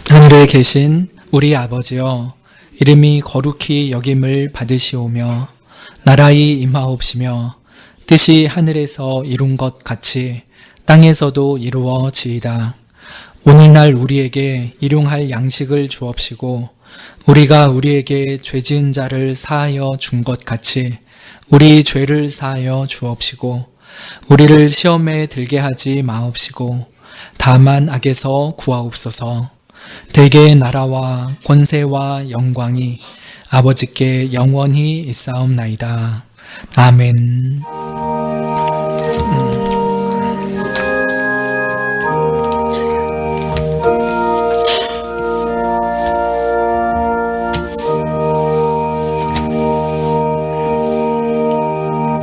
하늘에 계신 우리 아버지여, 이름이 거룩히 여김을 받으시오며 나라의 임하옵시며 뜻이 하늘에서 이룬 것 같이 땅에서도 이루어지이다. 오늘날 우리에게 일용할 양식을 주옵시고 우리가 우리에게 죄 지은 자를 사하여 준 것 같이 우리 죄를 사하여 주옵시고 우리를 시험에 들게 하지 마옵시고 다만 악에서 구하옵소서. 대개의 나라와 권세와 영광이 아버지께 영원히 있사옵나이다. 아멘.